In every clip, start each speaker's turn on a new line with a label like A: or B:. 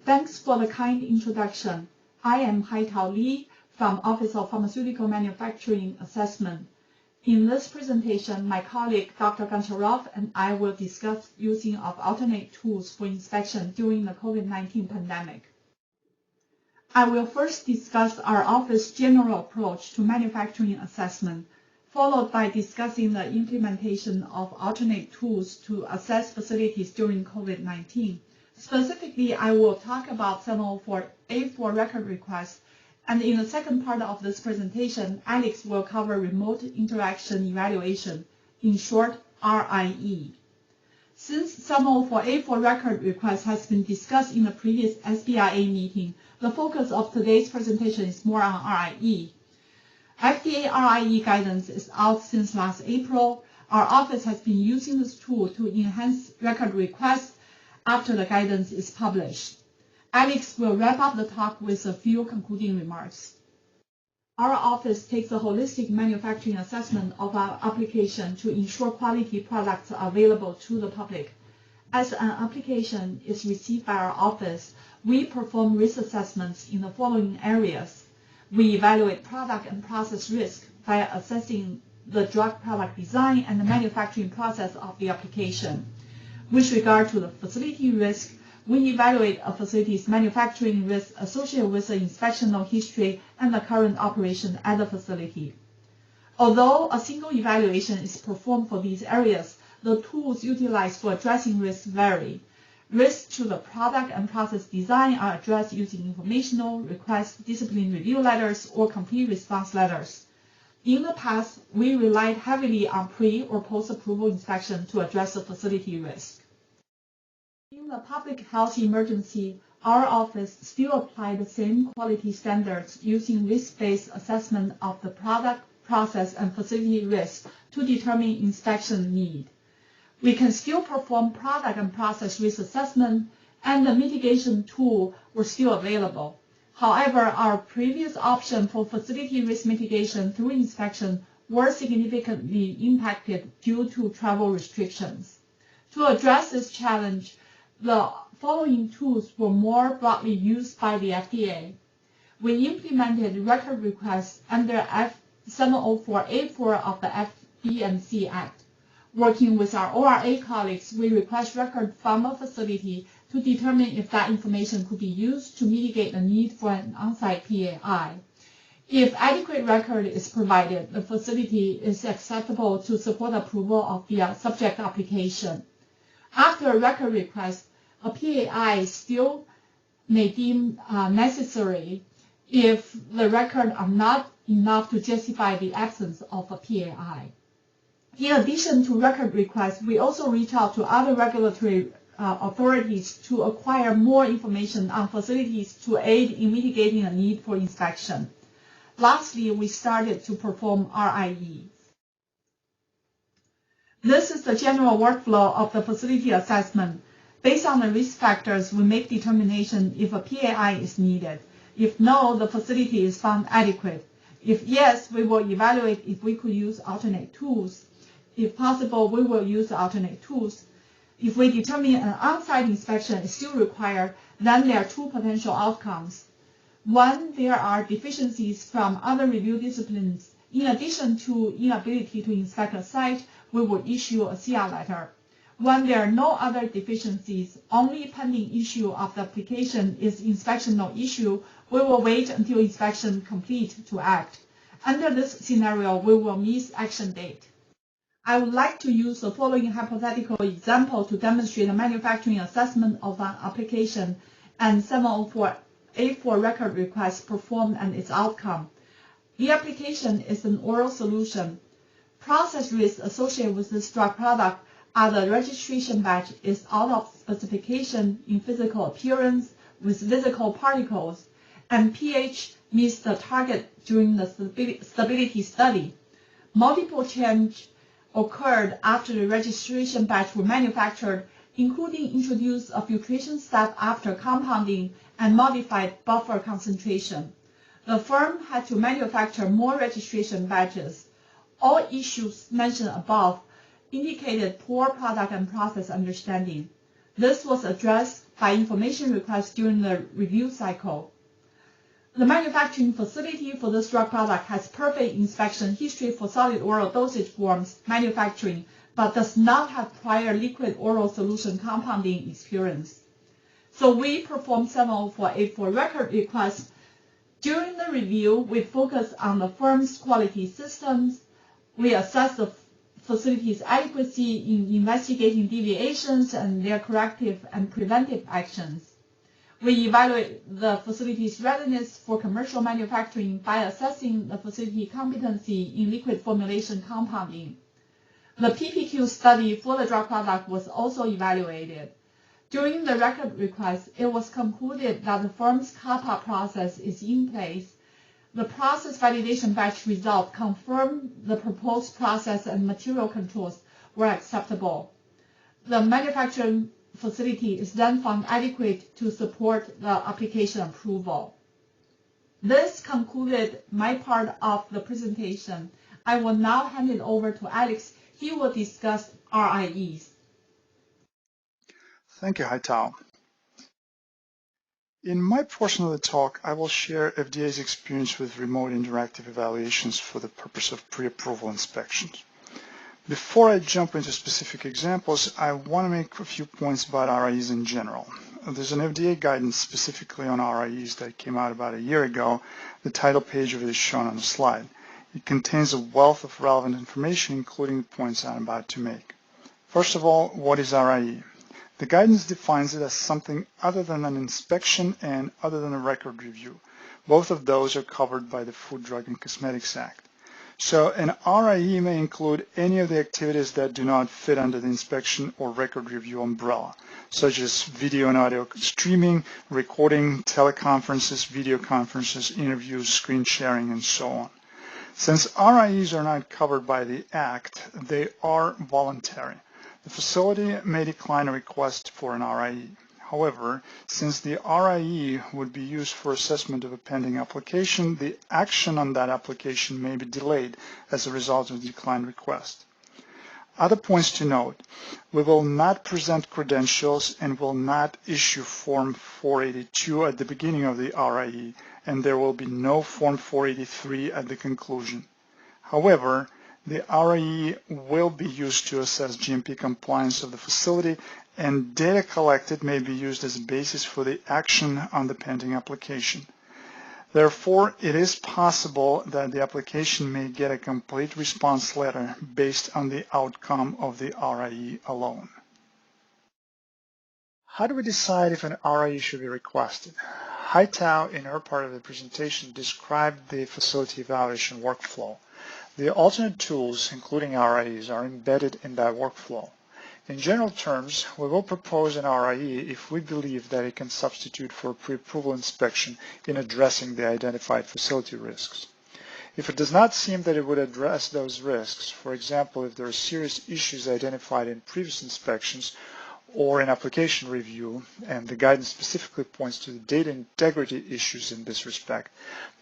A: Thanks for the kind introduction. I am Haitao Li from Office of Pharmaceutical Manufacturing Assessment. In this presentation, my colleague Dr. Goncharov and I will discuss using of alternate tools for inspection during the COVID-19 pandemic. I will first discuss our office's general approach to manufacturing assessment, followed by discussing the implementation of alternate tools to assess facilities during COVID-19. Specifically, I will talk about 704A4 record requests, and in the second part of this presentation, Alex will cover remote interaction evaluation, in short, RIE. Since 704A4 record request has been discussed in the previous SBIA meeting, the focus of today's presentation is more on RIE. FDA RIE guidance is out since last April. Our office has been using this tool to enhance record requests after the guidance is published. Alex will wrap up the talk with a few concluding remarks. Our office takes a holistic manufacturing assessment of our application to ensure quality products are available to the public. As an application is received by our office, we perform risk assessments in the following areas. We evaluate product and process risk by assessing the drug product design and the manufacturing process of the application. With regard to the facility risk, we evaluate a facility's manufacturing risk associated with the inspectional history and the current operation at the facility. Although a single evaluation is performed for these areas, the tools utilized for addressing risks vary. Risks to the product and process design are addressed using informational requests, discipline review letters, or complete response letters. In the past, we relied heavily on pre- or post-approval inspection to address the facility risk. In the public health emergency, our office still applied the same quality standards using risk-based assessment of the product, process, and facility risk to determine inspection need. We can still perform product and process risk assessment, and the mitigation tool were still available. However, our previous option for facility risk mitigation through inspection were significantly impacted due to travel restrictions. To address this challenge, the following tools were more broadly used by the FDA. We implemented record requests under 704A4 of the FDMC Act. Working with our ORA colleagues, we request record from a facility to determine if that information could be used to mitigate the need for an on-site PAI. If adequate record is provided, the facility is acceptable to support approval of the subject application. After a record request, a PAI still may deem necessary if the records are not enough to justify the absence of a PAI. In addition to record requests, we also reach out to other regulatory authorities to acquire more information on facilities to aid in mitigating the need for inspection. Lastly, we started to perform RIE. This is the general workflow of the facility assessment. Based on the risk factors, we make determination if a PAI is needed. If no, the facility is found adequate. If yes, we will evaluate if we could use alternate tools. If possible, we will use alternate tools. If we determine an on-site inspection is still required, then there are two potential outcomes. One, there are deficiencies from other review disciplines. In addition to inability to inspect a site, we will issue a CR letter. When there are no other deficiencies, only pending issue of the application is inspectional issue, we will wait until inspection complete to act. Under this scenario, we will miss action date. I would like to use the following hypothetical example to demonstrate the manufacturing assessment of an application and 704A4 record request performed and its outcome. The application is an oral solution. Process risks associated with this drug product are the registration batch is out of specification in physical appearance with physical particles, and pH meets the target during the stability study. Multiple changes occurred after the registration batch were manufactured, including introduce a filtration step after compounding and modified buffer concentration. The firm had to manufacture more registration batches. All issues mentioned above indicated poor product and process understanding. This was addressed by information requests during the review cycle. The manufacturing facility for this drug product has perfect inspection history for solid oral dosage forms manufacturing, but does not have prior liquid oral solution compounding experience. So we performed 70484 record requests. During the review, we focused on the firm's quality systems. We assessed the facility's adequacy in investigating deviations and their corrective and preventive actions. We evaluate the facility's readiness for commercial manufacturing by assessing the facility competency in liquid formulation compounding. The PPQ study for the drug product was also evaluated. During the record request, it was concluded that the firm's CAPA process is in place. The process validation batch result confirmed the proposed process and material controls were acceptable. The manufacturing facility is then found adequate to support the application approval. This concluded my part of the presentation. I will now hand it over to Alex. He will discuss RIEs.
B: Thank you, Haitao. In my portion of the talk, I will share FDA's experience with remote interactive evaluations for the purpose of pre-approval inspections. Before I jump into specific examples, I want to make a few points about RIEs in general. There's an FDA guidance specifically on RIEs that came out about a year ago. The title page of it is shown on the slide. It contains a wealth of relevant information, including the points I'm about to make. First of all, what is RIE? The guidance defines it as something other than an inspection and other than a record review. Both of those are covered by the Food, Drug, and Cosmetics Act. So an RIE may include any of the activities that do not fit under the inspection or record review umbrella, such as video and audio streaming, recording, teleconferences, video conferences, interviews, screen sharing, and so on. Since RIEs are not covered by the Act, they are voluntary. The facility may decline a request for an RIE. However, since the RIE would be used for assessment of a pending application, the action on that application may be delayed as a result of the declined request. Other points to note: we will not present credentials and will not issue Form 482 at the beginning of the RIE, and there will be no Form 483 at the conclusion. However, the RIE will be used to assess GMP compliance of the facility, and data collected may be used as a basis for the action on the pending application. Therefore, it is possible that the application may get a complete response letter based on the outcome of the RIE alone. How do we decide if an RIE should be requested? Haitao, in her part of the presentation, described the facility evaluation workflow. The alternate tools, including RIEs, are embedded in that workflow. In general terms, we will propose an RIE if we believe that it can substitute for a pre-approval inspection in addressing the identified facility risks. If it does not seem that it would address those risks, for example, if there are serious issues identified in previous inspections or in application review, and the guidance specifically points to the data integrity issues in this respect,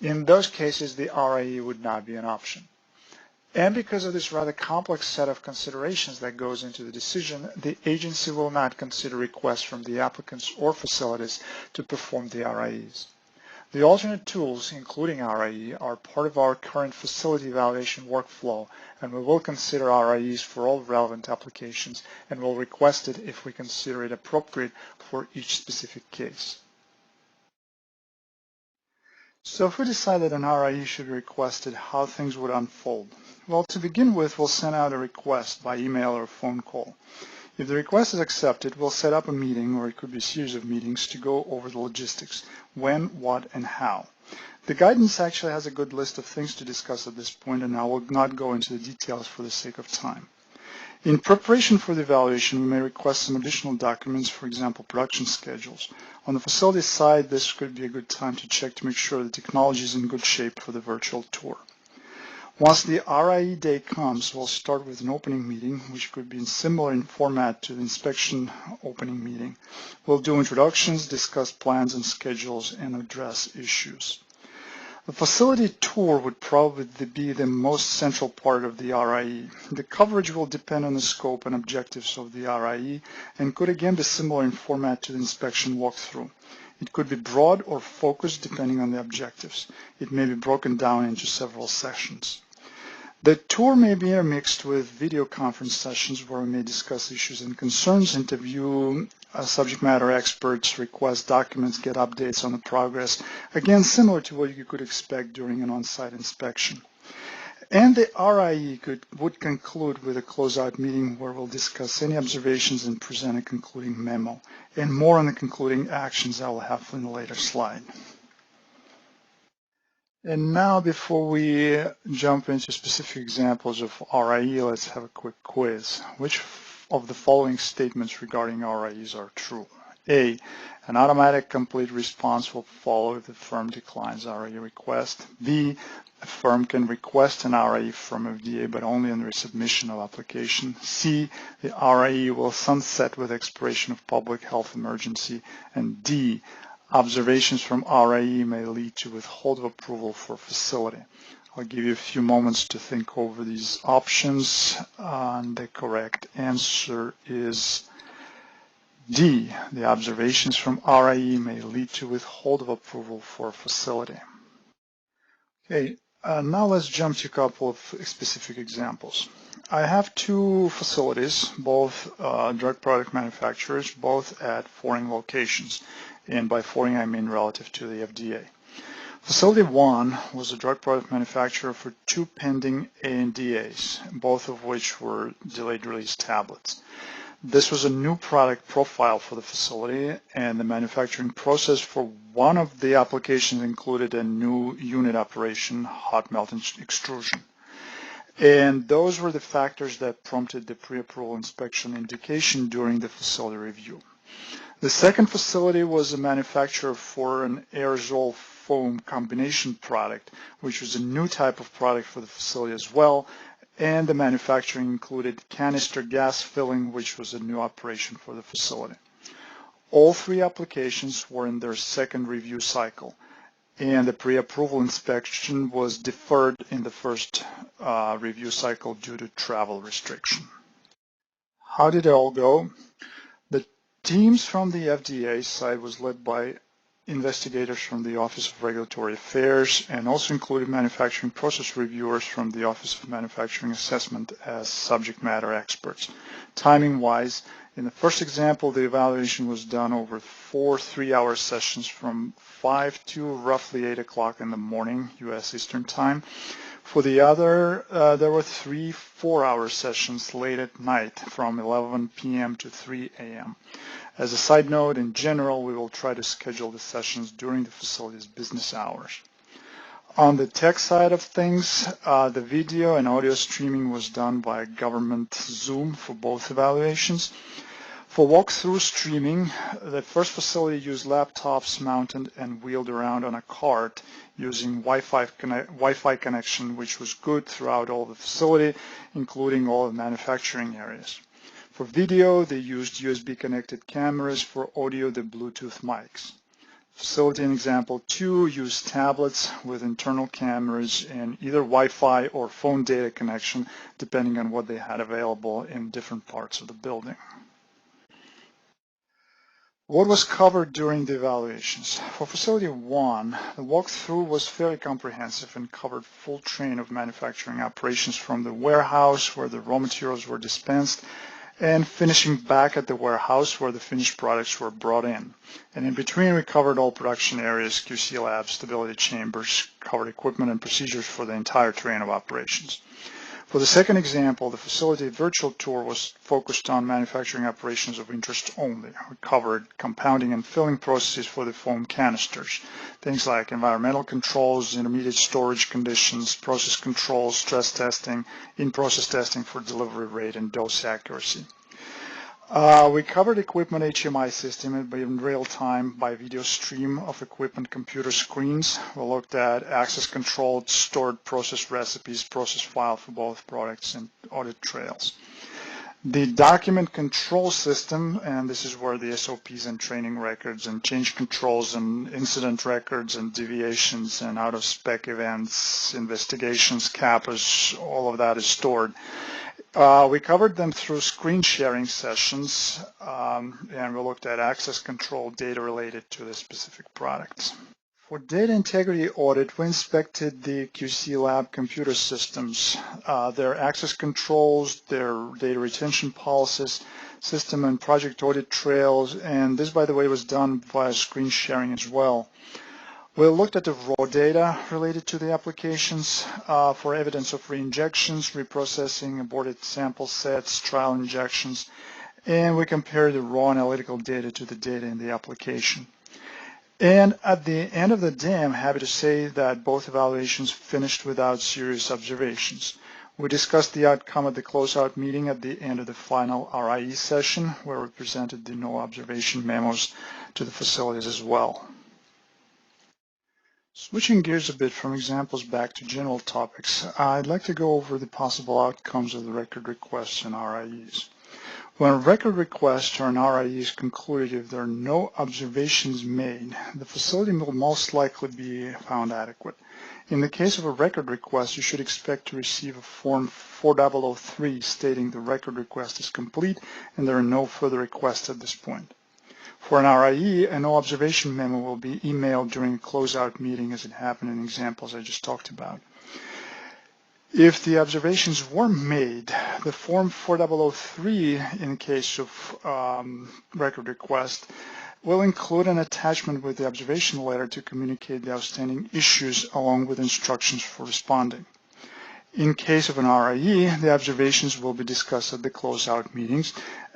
B: in those cases the RIE would not be an option. And because of this rather complex set of considerations that goes into the decision, the agency will not consider requests from the applicants or facilities to perform the RIEs. The alternate tools, including RIE, are part of our current facility evaluation workflow, and we will consider RIEs for all relevant applications and will request it if we consider it appropriate for each specific case. So if we decide that an RIE should be requested, how things would unfold? Well, to begin with, we'll send out a request by email or phone call. If the request is accepted, we'll set up a meeting, or it could be a series of meetings, to go over the logistics: when, what, and how. The guidance actually has a good list of things to discuss at this point, and I will not go into the details for the sake of time. In preparation for the evaluation, we may request some additional documents, for example, production schedules. On the facility side, this could be a good time to check to make sure the technology is in good shape for the virtual tour. Once the RIE day comes, we'll start with an opening meeting, which could be similar in format to the inspection opening meeting. We'll do introductions, discuss plans and schedules, and address issues. The facility tour would probably be the most central part of the RIE. The coverage will depend on the scope and objectives of the RIE and could again be similar in format to the inspection walkthrough. It could be broad or focused depending on the objectives. It may be broken down into several sessions. The tour may be intermixed with video conference sessions where we may discuss issues and concerns, interview subject matter experts, request documents, get updates on the progress, again similar to what you could expect during an on-site inspection. And the RIE would conclude with a closeout meeting where we'll discuss any observations and present a concluding memo. And more on the concluding actions I will have in a later slide. And now, before we jump into specific examples of RIE, let's have a quick quiz. Which of the following statements regarding RIEs are true? A, an automatic complete response will follow if the firm declines RIE request. B, a firm can request an RIE from FDA, but only on the resubmission of application. C, the RIE will sunset with expiration of public health emergency. And D, observations from RIE may lead to withhold of approval for facility. I'll give you a few moments to think over these options. And the correct answer is D. The observations from RIE may lead to withhold of approval for facility. Okay, now let's jump to a couple of specific examples. I have two facilities, both drug product manufacturers, both at foreign locations. And by foreign, I mean relative to the FDA. Facility 1 was a drug product manufacturer for two pending ANDAs, both of which were delayed release tablets. This was a new product profile for the facility, and the manufacturing process for one of the applications included a new unit operation, hot melt extrusion. And those were the factors that prompted the pre-approval inspection indication during the facility review. The second facility was a manufacturer for an aerosol foam combination product, which was a new type of product for the facility as well, and the manufacturing included canister gas filling, which was a new operation for the facility. All three applications were in their second review cycle, and the pre-approval inspection was deferred in the first review cycle due to travel restriction. How did it all go? The teams from the FDA side was led by investigators from the Office of Regulatory Affairs and also included manufacturing process reviewers from the Office of Manufacturing Assessment as subject matter experts. Timing-wise, in the first example, the evaluation was done over 4 3-hour sessions from 5 to roughly 8 o'clock in the morning, U.S. Eastern Time. For the other, there were 3 4-hour sessions late at night from 11 p.m. to 3 a.m. As a side note, in general, we will try to schedule the sessions during the facility's business hours. On the tech side of things, the video and audio streaming was done by government Zoom for both evaluations. For walkthrough streaming, the first facility used laptops mounted and wheeled around on a cart using Wi-Fi connection, which was good throughout all the facility, including all the manufacturing areas. For video, they used USB-connected cameras. For audio, the Bluetooth mics. Facility in example 2 used tablets with internal cameras and either Wi-Fi or phone data connection, depending on what they had available in different parts of the building. What was covered during the evaluations? For Facility 1, the walkthrough was fairly comprehensive and covered full train of manufacturing operations from the warehouse where the raw materials were dispensed and finishing back at the warehouse where the finished products were brought in. And in between, we covered all production areas, QC labs, stability chambers, covered equipment and procedures for the entire train of operations. For the second example, the facility virtual tour was focused on manufacturing operations of interest only. We covered compounding and filling processes for the foam canisters, things like environmental controls, intermediate storage conditions, process controls, stress testing, in-process testing for delivery rate and dose accuracy. We covered equipment HMI system in real time by video stream of equipment computer screens. We looked at access controlled stored process recipes, process file for both products, and audit trails. The document control system, and this is where the SOPs and training records and change controls and incident records and deviations and out-of-spec events, investigations, CAPAs, all of that is stored. We covered them through screen sharing sessions, and we looked at access control data related to the specific products. For data integrity audit, we inspected the QC lab computer systems, their access controls, their data retention policies, system and project audit trails, and this, by the way, was done via screen sharing as well. We looked at the raw data related to the applications for evidence of reinjections, reprocessing, aborted sample sets, trial injections, and we compared the raw analytical data to the data in the application. And at the end of the day, I'm happy to say that both evaluations finished without serious observations. We discussed the outcome at the closeout meeting at the end of the final RIE session, where we presented the no observation memos to the facilities as well. Switching gears a bit from examples back to general topics, I'd like to go over the possible outcomes of the record requests and RIEs. When a record request or an RIE is concluded, if there are no observations made, the facility will most likely be found adequate. In the case of a record request, you should expect to receive a Form 4003 stating the record request is complete and there are no further requests at this point. For an RIE, a no observation memo will be emailed during a closeout meeting as it happened in examples I just talked about. If the observations were made, the Form 4003 in case of record request will include an attachment with the observation letter to communicate the outstanding issues along with instructions for responding. In case of an RIE, the observations will be discussed at the closeout meetings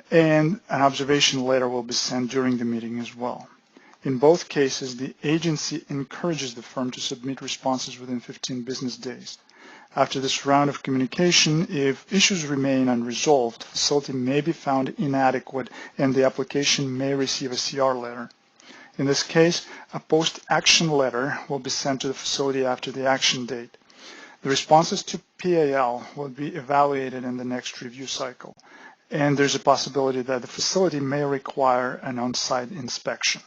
B: and an observation letter will be sent during the meeting as well. In both cases, the agency encourages the firm to submit responses within 15 business days. After this round of communication, if issues remain unresolved, the facility may be found inadequate and the application may receive a CR letter. In this case, a post-action letter will be sent to the facility after the action date. The responses to PAL will be evaluated in the next review cycle, and there's a possibility that the facility may require an on-site inspection.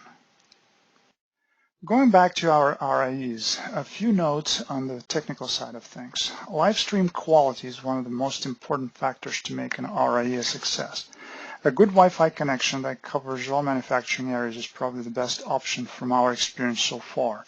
B: Going back to our RIEs, a few notes on the technical side of things. Live stream quality is one of the most important factors to make an RIE a success. A good Wi-Fi connection that covers all manufacturing areas is probably the best option from our experience so far.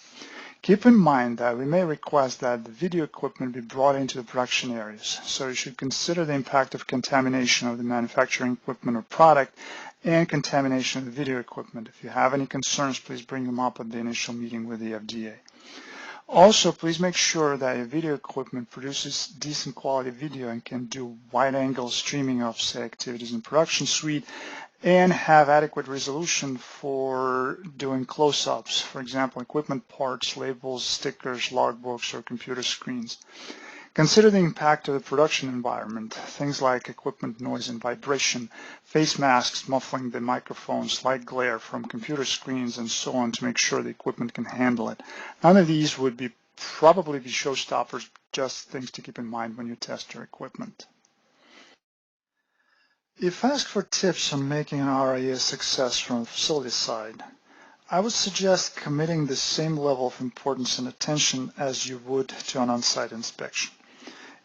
B: Keep in mind that we may request that the video equipment be brought into the production areas, so you should consider the impact of contamination of the manufacturing equipment or product and contamination of the video equipment. If you have any concerns, please bring them up at the initial meeting with the FDA. Also, please make sure that your video equipment produces decent quality video and can do wide-angle streaming of, say, activities in production suite and have adequate resolution for doing close-ups, for example, equipment parts, labels, stickers, logbooks, or computer screens. Consider the impact of the production environment, things like equipment noise and vibration, face masks muffling the microphones, light glare from computer screens, and so on to make sure the equipment can handle it. None of these would probably be showstoppers, just things to keep in mind when you test your equipment. If asked for tips on making an RIE a success from the facility side, I would suggest committing the same level of importance and attention as you would to an on-site inspection.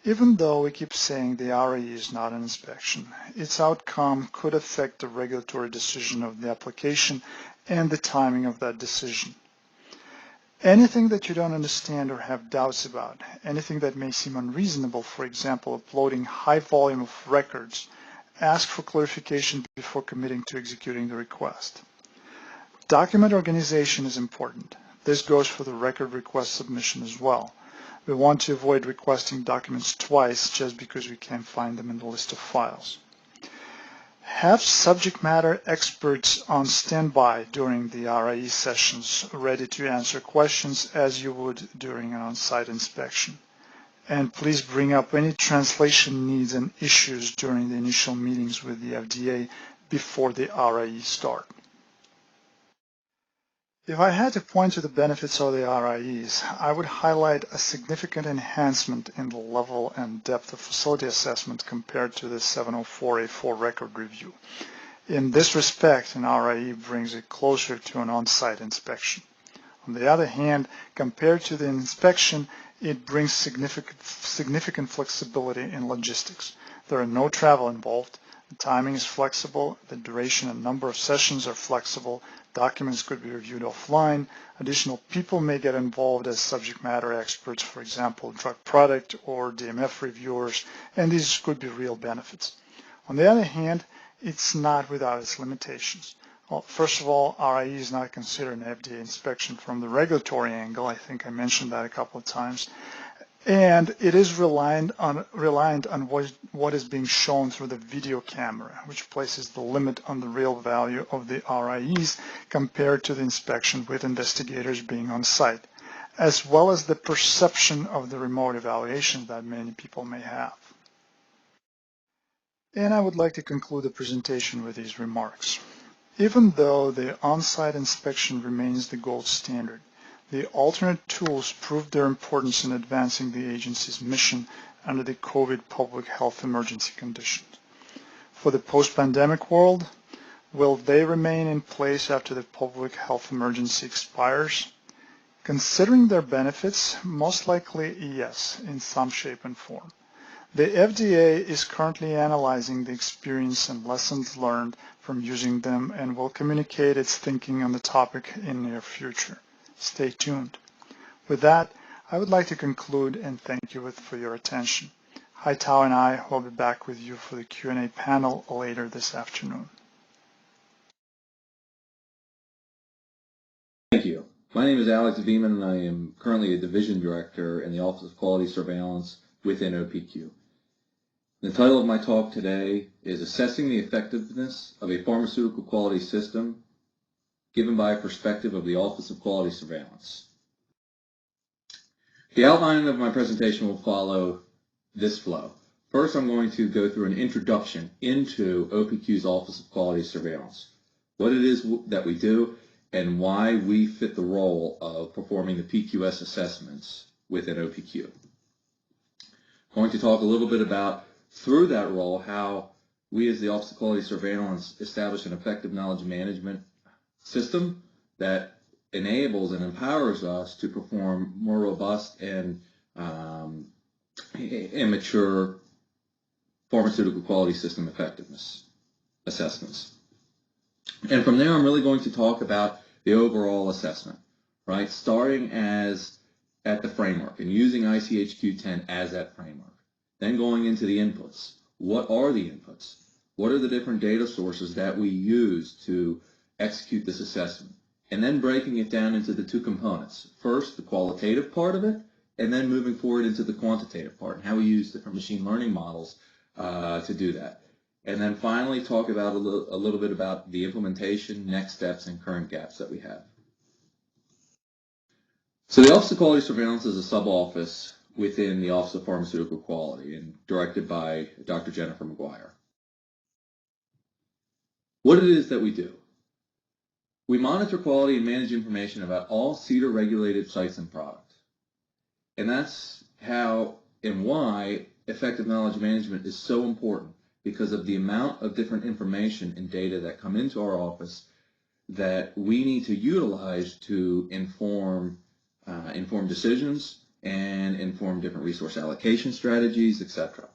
B: Even though we keep saying the RIE is not an inspection, its outcome could affect the regulatory decision of the application and the timing of that decision. Anything that you don't understand or have doubts about, anything that may seem unreasonable, for example, uploading high volume of records, ask for clarification before committing to executing the request. Document organization is important. This goes for the record request submission as well. We want to avoid requesting documents twice just because we can't find them in the list of files. Have subject matter experts on standby during the RIE sessions, ready to answer questions as you would during an on-site inspection. And please bring up any translation needs and issues during the initial meetings with the FDA before the RIE start. If I had to point to the benefits of the RIEs, I would highlight a significant enhancement in the level and depth of facility assessment compared to the 704A4 record review. In this respect, an RIE brings it closer to an on-site inspection. On the other hand, compared to the inspection, it brings significant flexibility in logistics. There are no travel involved. The timing is flexible. The duration and number of sessions are flexible. Documents could be reviewed offline. Additional people may get involved as subject matter experts, for example, drug product or DMF reviewers, and these could be real benefits. On the other hand, it's not without its limitations. Well, first of all, RIE is not considered an FDA inspection from the regulatory angle. I think I mentioned that a couple of times. And it is reliant on what is being shown through the video camera, which places the limit on the real value of the RIEs compared to the inspection with investigators being on site, as well as the perception of the remote evaluation that many people may have. And I would like to conclude the presentation with these remarks. Even though the on-site inspection remains the gold standard, the alternate tools proved their importance in advancing the agency's mission under the COVID public health emergency conditions. For the post-pandemic world, will they remain in place after the public health emergency expires? Considering their benefits, most likely yes, in some shape and form. The FDA is currently analyzing the experience and lessons learned from using them and will communicate its thinking on the topic in the near future. Stay tuned. With that, I would like to conclude and thank you for your attention. Haitao and I will be back with you for the Q&A panel later this afternoon.
C: Thank you. My name is Alex Veman, and I am currently a Division Director in the Office of Quality Surveillance within OPQ. The title of my talk today is Assessing the Effectiveness of a Pharmaceutical Quality System, given by a perspective of the Office of Quality Surveillance. The outline of my presentation will follow this flow. First, I'm going to go through an introduction into OPQ's Office of Quality Surveillance, what it is that we do, and why we fit the role of performing the PQS assessments within OPQ. I'm going to talk a little bit about, through that role, how we as the Office of Quality Surveillance establish an effective knowledge management system that enables and empowers us to perform more robust and mature pharmaceutical quality system effectiveness assessments. And from there, I'm really going to talk about the overall assessment, right? Starting at the framework and using ICHQ-10 as that framework. Then going into the inputs. What are the inputs? What are the different data sources that we use to execute this assessment? And then breaking it down into the two components. First, the qualitative part of it, and then moving forward into the quantitative part and how we use different machine learning models to do that. And then finally talk about a little bit about the implementation, next steps, and current gaps that we have. So the Office of Quality Surveillance is a sub-office within the Office of Pharmaceutical Quality and directed by Dr. Jennifer McGuire. What it is that we do. We monitor quality and manage information about all CDER regulated sites and products. And that's how and why effective knowledge management is so important, because of the amount of different information and data that come into our office that we need to utilize to inform decisions and inform different resource allocation strategies, etc.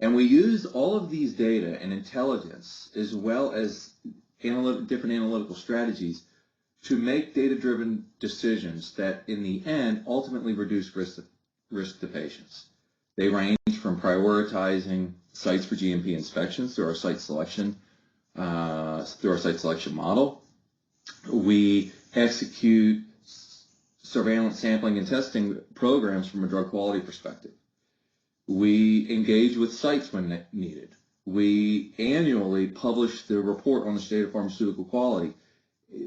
C: And we use all of these data and intelligence, as well as different analytical strategies, to make data-driven decisions that, in the end, ultimately reduce risk to patients. They range from prioritizing sites for GMP inspections through our site selection model. We execute surveillance sampling and testing programs from a drug quality perspective. We engage with sites when needed. We annually publish the report on the state of pharmaceutical quality,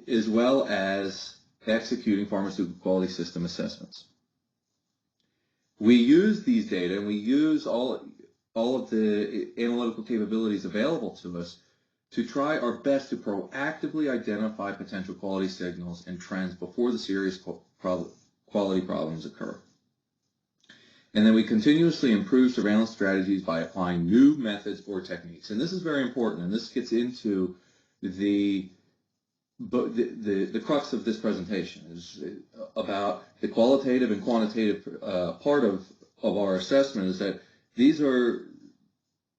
C: as well as executing pharmaceutical quality system assessments. We use these data and we use all of the analytical capabilities available to us to try our best to proactively identify potential quality signals and trends before the serious quality problems occur. And then we continuously improve surveillance strategies by applying new methods or techniques. And this is very important, and this gets into the crux of this presentation, is about the qualitative and quantitative part of our assessment, is that these are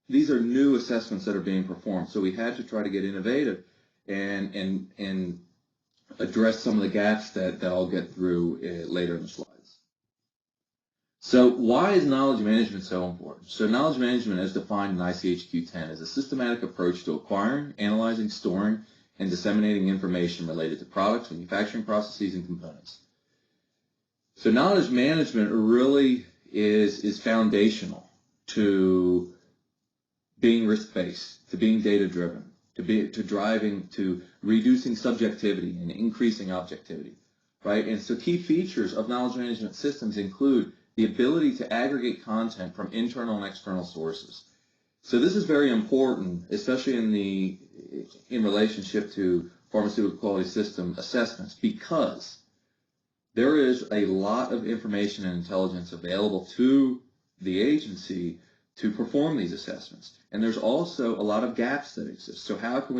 C: new assessments that are being performed. So we had to try to get innovative and address some of the gaps that I'll get through later in the slides. So why is knowledge management so important? So knowledge management, as defined in ICHQ-10, is a systematic approach to acquiring, analyzing, storing, and disseminating information related to products, manufacturing processes, and components. So knowledge management really is foundational to being risk-based, to being data-driven, to reducing subjectivity and increasing objectivity, right? And so key features of knowledge management systems include the ability to aggregate content from internal and external sources. So this is very important, especially in relationship to pharmaceutical quality system assessments, because there is a lot of information and intelligence available to the agency to perform these assessments. And there's also a lot of gaps that exist. So how can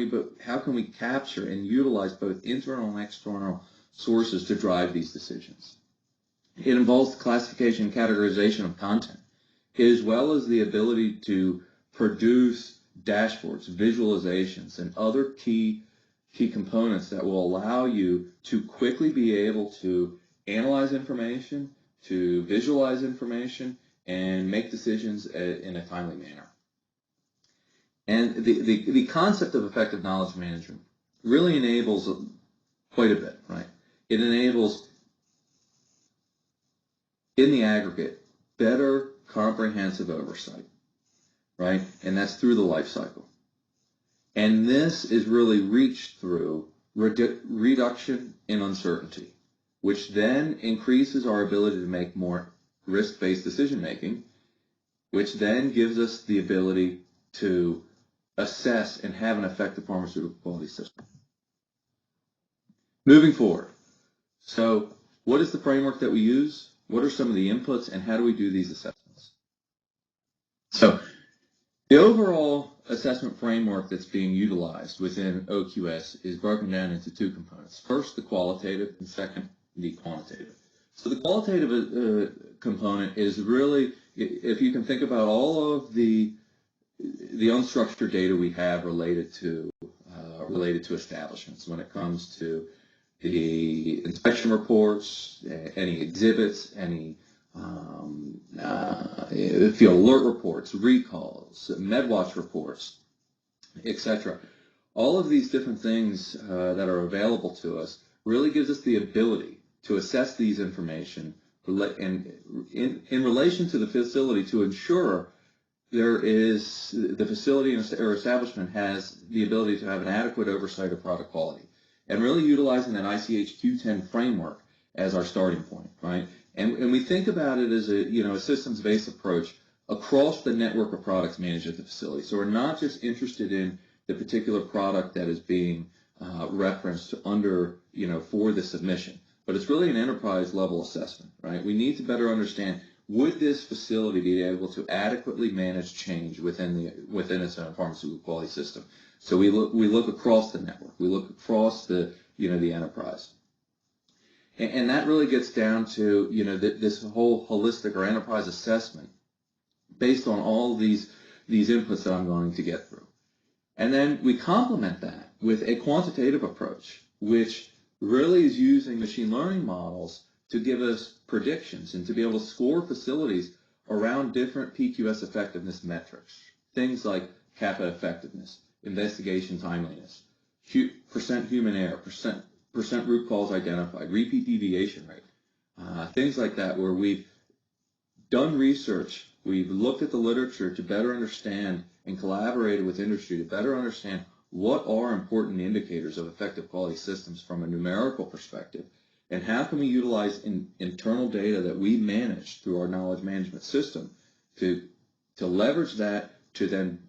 C: we capture and utilize both internal and external sources to drive these decisions? It involves the classification and categorization of content, as well as the ability to produce dashboards, visualizations, and other key components that will allow you to quickly be able to analyze information, to visualize information, and make decisions in a timely manner. And the concept of effective knowledge management really enables quite a bit, right? It enables, in the aggregate, better comprehensive oversight, right? And that's through the life cycle. And this is really reached through reduction in uncertainty, which then increases our ability to make more risk-based decision-making, which then gives us the ability to assess and have an effective pharmaceutical quality system. Moving forward, so what is the framework that we use? What are some of the inputs, and how do we do these assessments? So the overall assessment framework that's being utilized within OQS is broken down into two components. First, the qualitative, and second, the quantitative. So the qualitative component is really, if you can think about all of the unstructured data we have related to establishments when it comes to the inspection reports, any exhibits, any field alert reports, recalls, MedWatch reports, etc. All of these different things that are available to us really gives us the ability to assess these information and in relation to the facility to ensure the facility or establishment has the ability to have an adequate oversight of product quality, and really utilizing that ICHQ-10 framework as our starting point, right? And we think about it as a systems-based approach across the network of products managed at the facility. So we're not just interested in the particular product that is being referenced under, for the submission, but it's really an enterprise-level assessment, right? We need to better understand, would this facility be able to adequately manage change within its own pharmaceutical quality system? So we look across the network, we look across the enterprise, and that really gets down to this whole holistic or enterprise assessment based on all these inputs that I'm going to get through, and then we complement that with a quantitative approach, which really is using machine learning models to give us predictions and to be able to score facilities around different PQS effectiveness metrics, things like CAPA effectiveness, investigation timeliness, percent human error, percent root cause identified, repeat deviation rate, things like that, where we've done research, we've looked at the literature to better understand and collaborated with industry to better understand what are important indicators of effective quality systems from a numerical perspective, and how can we utilize internal data that we manage through our knowledge management system to leverage that to then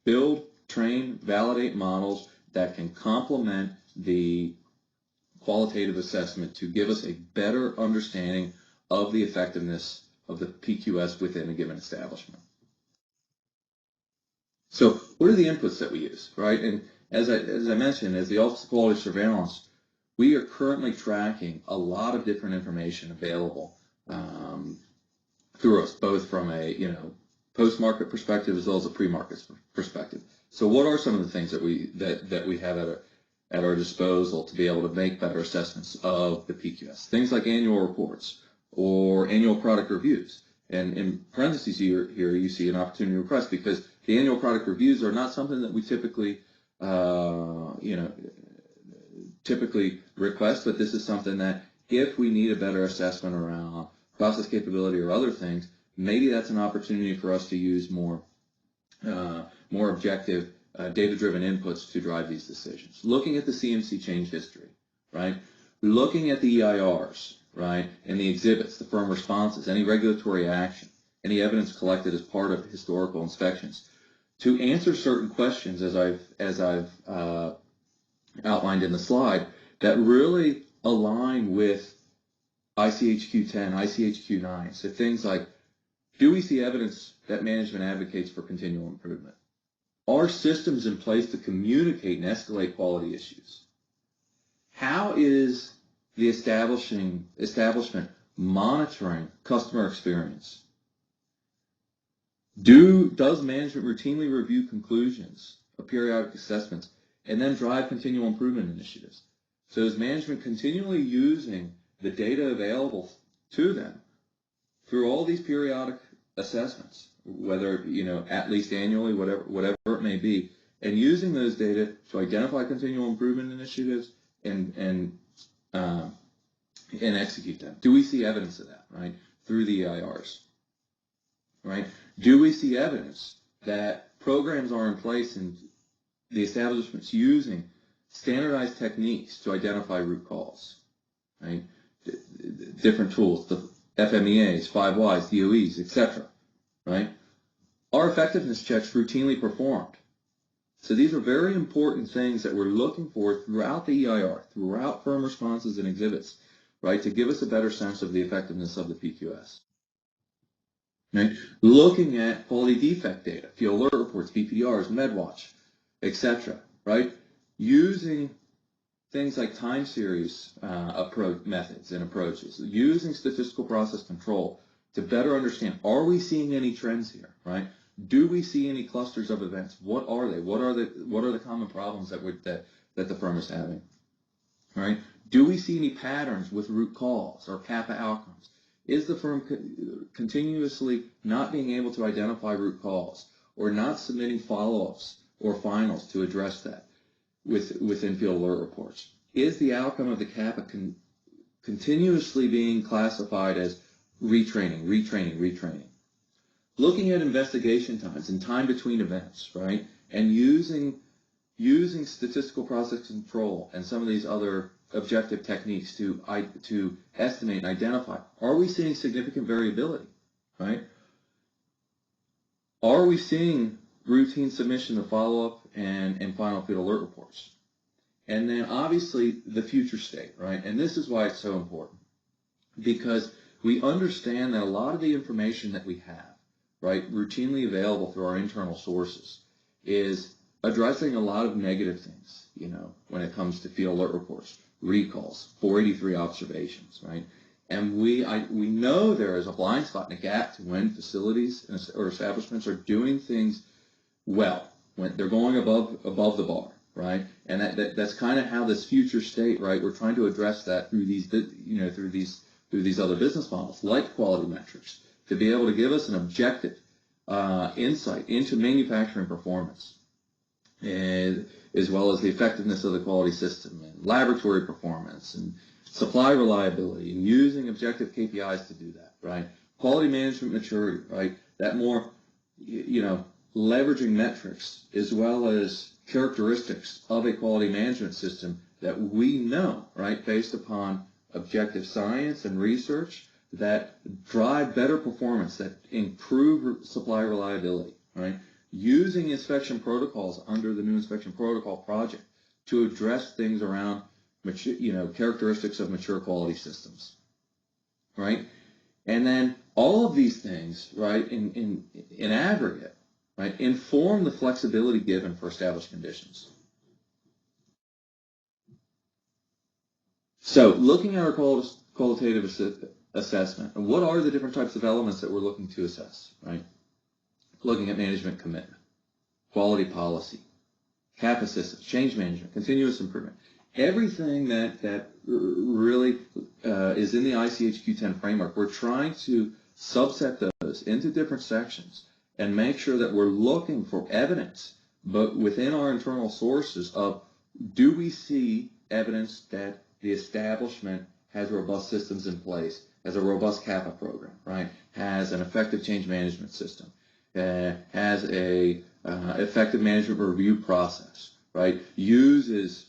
C: build train, validate models that can complement the qualitative assessment to give us a better understanding of the effectiveness of the PQS within a given establishment. So what are the inputs that we use, right? And as I mentioned, as the Office of Quality Surveillance, we are currently tracking a lot of different information available through us, both from a post-market perspective as well as a pre-market perspective. So what are some of the things that we have at our disposal to be able to make better assessments of the PQS? Things like annual reports or annual product reviews. And in parentheses here you see an opportunity request, because the annual product reviews are not something that we typically typically request, but this is something that if we need a better assessment around process capability or other things, maybe that's an opportunity for us to use more objective data-driven inputs to drive these decisions. Looking at the CMC change history, right? Looking at the EIRs, right? And the exhibits, the firm responses, any regulatory action, any evidence collected as part of historical inspections, to answer certain questions, as I've outlined in the slide, that really align with ICHQ 10, ICHQ 9. So things like, do we see evidence that management advocates for continual improvement? Are systems in place to communicate and escalate quality issues? How is the establishment monitoring customer experience? Does management routinely review conclusions of periodic assessments and then drive continual improvement initiatives? So is management continually using the data available to them through all these periodic assessments, whether at least annually, whatever it may be, and using those data to identify continual improvement initiatives and execute them? Do we see evidence of that, right, through the EIRs, right? Do we see evidence that programs are in place and the establishment's using standardized techniques to identify root cause, right? Different tools, the FMEAs, 5Ys, DOEs, etc., right? Are effectiveness checks routinely performed? So these are very important things that we're looking for throughout the EIR, throughout firm responses and exhibits, right, to give us a better sense of the effectiveness of the PQS. Right? Looking at quality defect data, field alert reports, PPDRs, MedWatch, etc., right? Using things like time series methods and approaches, using statistical process control to better understand, are we seeing any trends here, right? Do we see any clusters of events? What are they? What are the common problems that the firm is having, right? Do we see any patterns with root cause or CAPA outcomes? Is the firm continuously not being able to identify root cause or not submitting follow-ups or finals to address that within field alert reports? Is the outcome of the CAPA continuously being classified as retraining? Looking at investigation times and time between events, right? And using statistical process control and some of these other objective techniques to estimate and identify, are we seeing significant variability, right? Are we seeing routine submission of follow-up and final field alert reports? And then obviously the future state, right? And this is why it's so important, because we understand that a lot of the information that we have, right, routinely available through our internal sources, is addressing a lot of negative things, when it comes to field alert reports, recalls, 483 observations, right? And we know there is a blind spot and a gap to when facilities or establishments are doing things well, when they're going above the bar, right? And that's kind of how this future state, right? We're trying to address that through these other business models, like quality metrics, to be able to give us an objective insight into manufacturing performance, and as well as the effectiveness of the quality system and laboratory performance and supply reliability, and using objective KPIs to do that, right? Quality management maturity, right? That more, leveraging metrics as well as characteristics of a quality management system that we know, right, based upon objective science and research that drive better performance, that improve supply reliability, right? using inspection protocols under the new inspection protocol project to address things around characteristics of mature quality systems, right? And then all of these things, right, in aggregate, right, inform the flexibility given for established conditions. So looking at our qualitative assessment, and what are the different types of elements that we're looking to assess, right? Looking at management commitment, quality policy, CAP assistance, change management, continuous improvement. Everything that really is in the ICHQ-10 framework, we're trying to subset those into different sections and make sure that we're looking for evidence, but within our internal sources of, do we see evidence that the establishment has robust systems in place, has a robust CAPA program, right? Has an effective change management system, has a effective management review process, right? Uses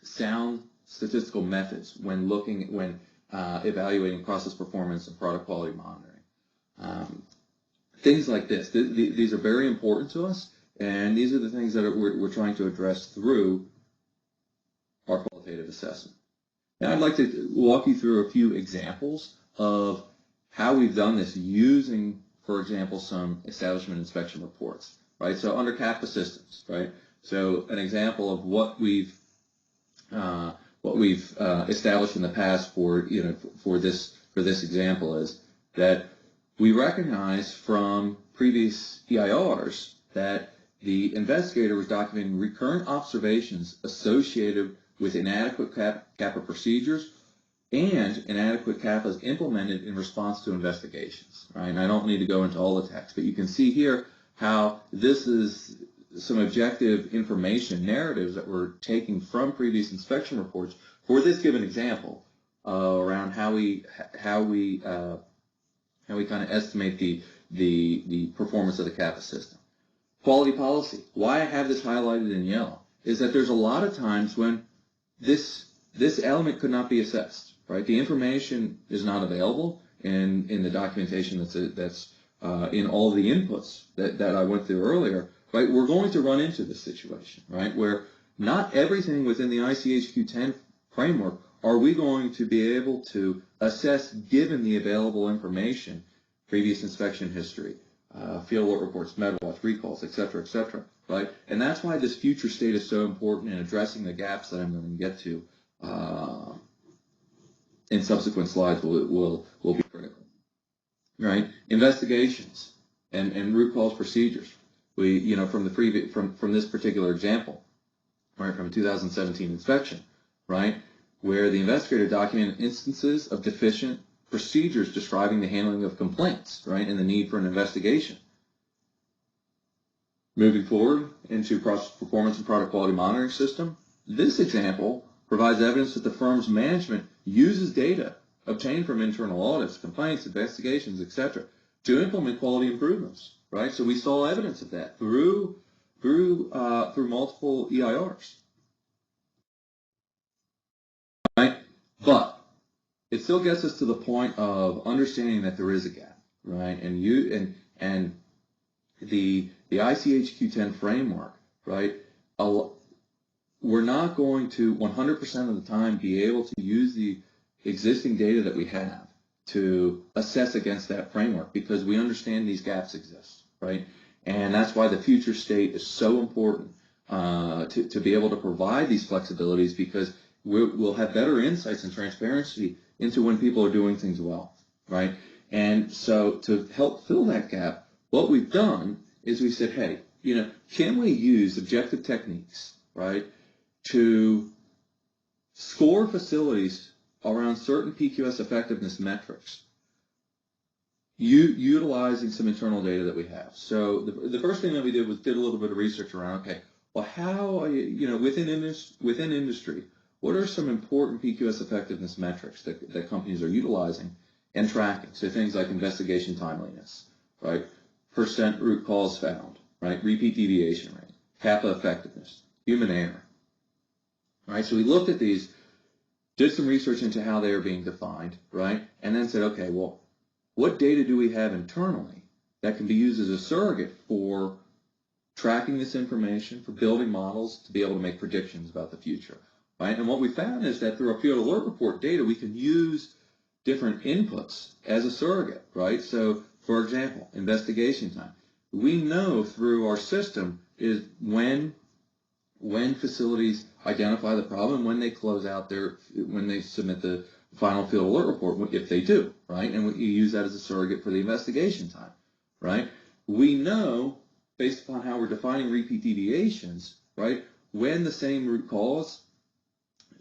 C: sound statistical methods when evaluating process performance and product quality monitoring. Things like this. These are very important to us, and these are the things that we're trying to address through our qualitative assessment. Now I'd like to walk you through a few examples of how we've done this using, for example, some establishment inspection reports, right? So under CAPA systems, right? So an example of what we've established in the past for this example is that we recognize from previous EIRs that the investigator was documenting recurrent observations associated with inadequate CAPA procedures and inadequate CAPAs implemented in response to investigations, right? And I don't need to go into all the text, but you can see here how this is some objective information, narratives that we're taking from previous inspection reports for this given example around how we kind of estimate the performance of the CAPA system. Quality policy. Why I have this highlighted in yellow is that there's a lot of times when this element could not be assessed, right? The information is not available in the documentation that's in all the inputs that I went through earlier, right? We're going to run into this situation, right? Where not everything within the ICHQ-10 framework are we going to be able to assess given the available information, previous inspection history, field work reports, MedWatch, recalls, et cetera, right? And that's why this future state is so important in addressing the gaps that I'm going to get to in subsequent slides will be critical, right? Investigations and root cause procedures. We, from this particular example, right, from 2017 inspection, right, where the investigator documented instances of deficient procedures describing the handling of complaints, right, and the need for an investigation. Moving forward into process performance and product quality monitoring system, this example provides evidence that the firm's management uses data obtained from internal audits, complaints, investigations, etc., to implement quality improvements, right? So we saw evidence of that through multiple EIRs, right? But it still gets us to the point of understanding that there is a gap, right? And the ICHQ-10 framework, right? We're not going to 100% of the time be able to use the existing data that we have to assess against that framework because we understand these gaps exist, right? And that's why the future state is so important to be able to provide these flexibilities because we'll have better insights and transparency into when people are doing things well, right? And so to help fill that gap, what we've done is we said, hey, can we use objective techniques, right, to score facilities around certain PQS effectiveness metrics, utilizing some internal data that we have. So the first thing that we did was did a little bit of research around, okay, well, how, within industry, what are some important PQS effectiveness metrics that companies are utilizing and tracking? So things like investigation timeliness, right? Percent root cause found, right? Repeat deviation rate, CAPA effectiveness, human error, right? So we looked at these, did some research into how they are being defined, right? And then said, okay, well, what data do we have internally that can be used as a surrogate for tracking this information, for building models to be able to make predictions about the future, right? And what we found is that through our field alert report data, we can use different inputs as a surrogate, right? So, for example, investigation time. We know through our system is when facilities identify the problem, when they close out when they submit the final field alert report, if they do, right? And we use that as a surrogate for the investigation time, right? We know, based upon how we're defining repeat deviations, right, when the same root cause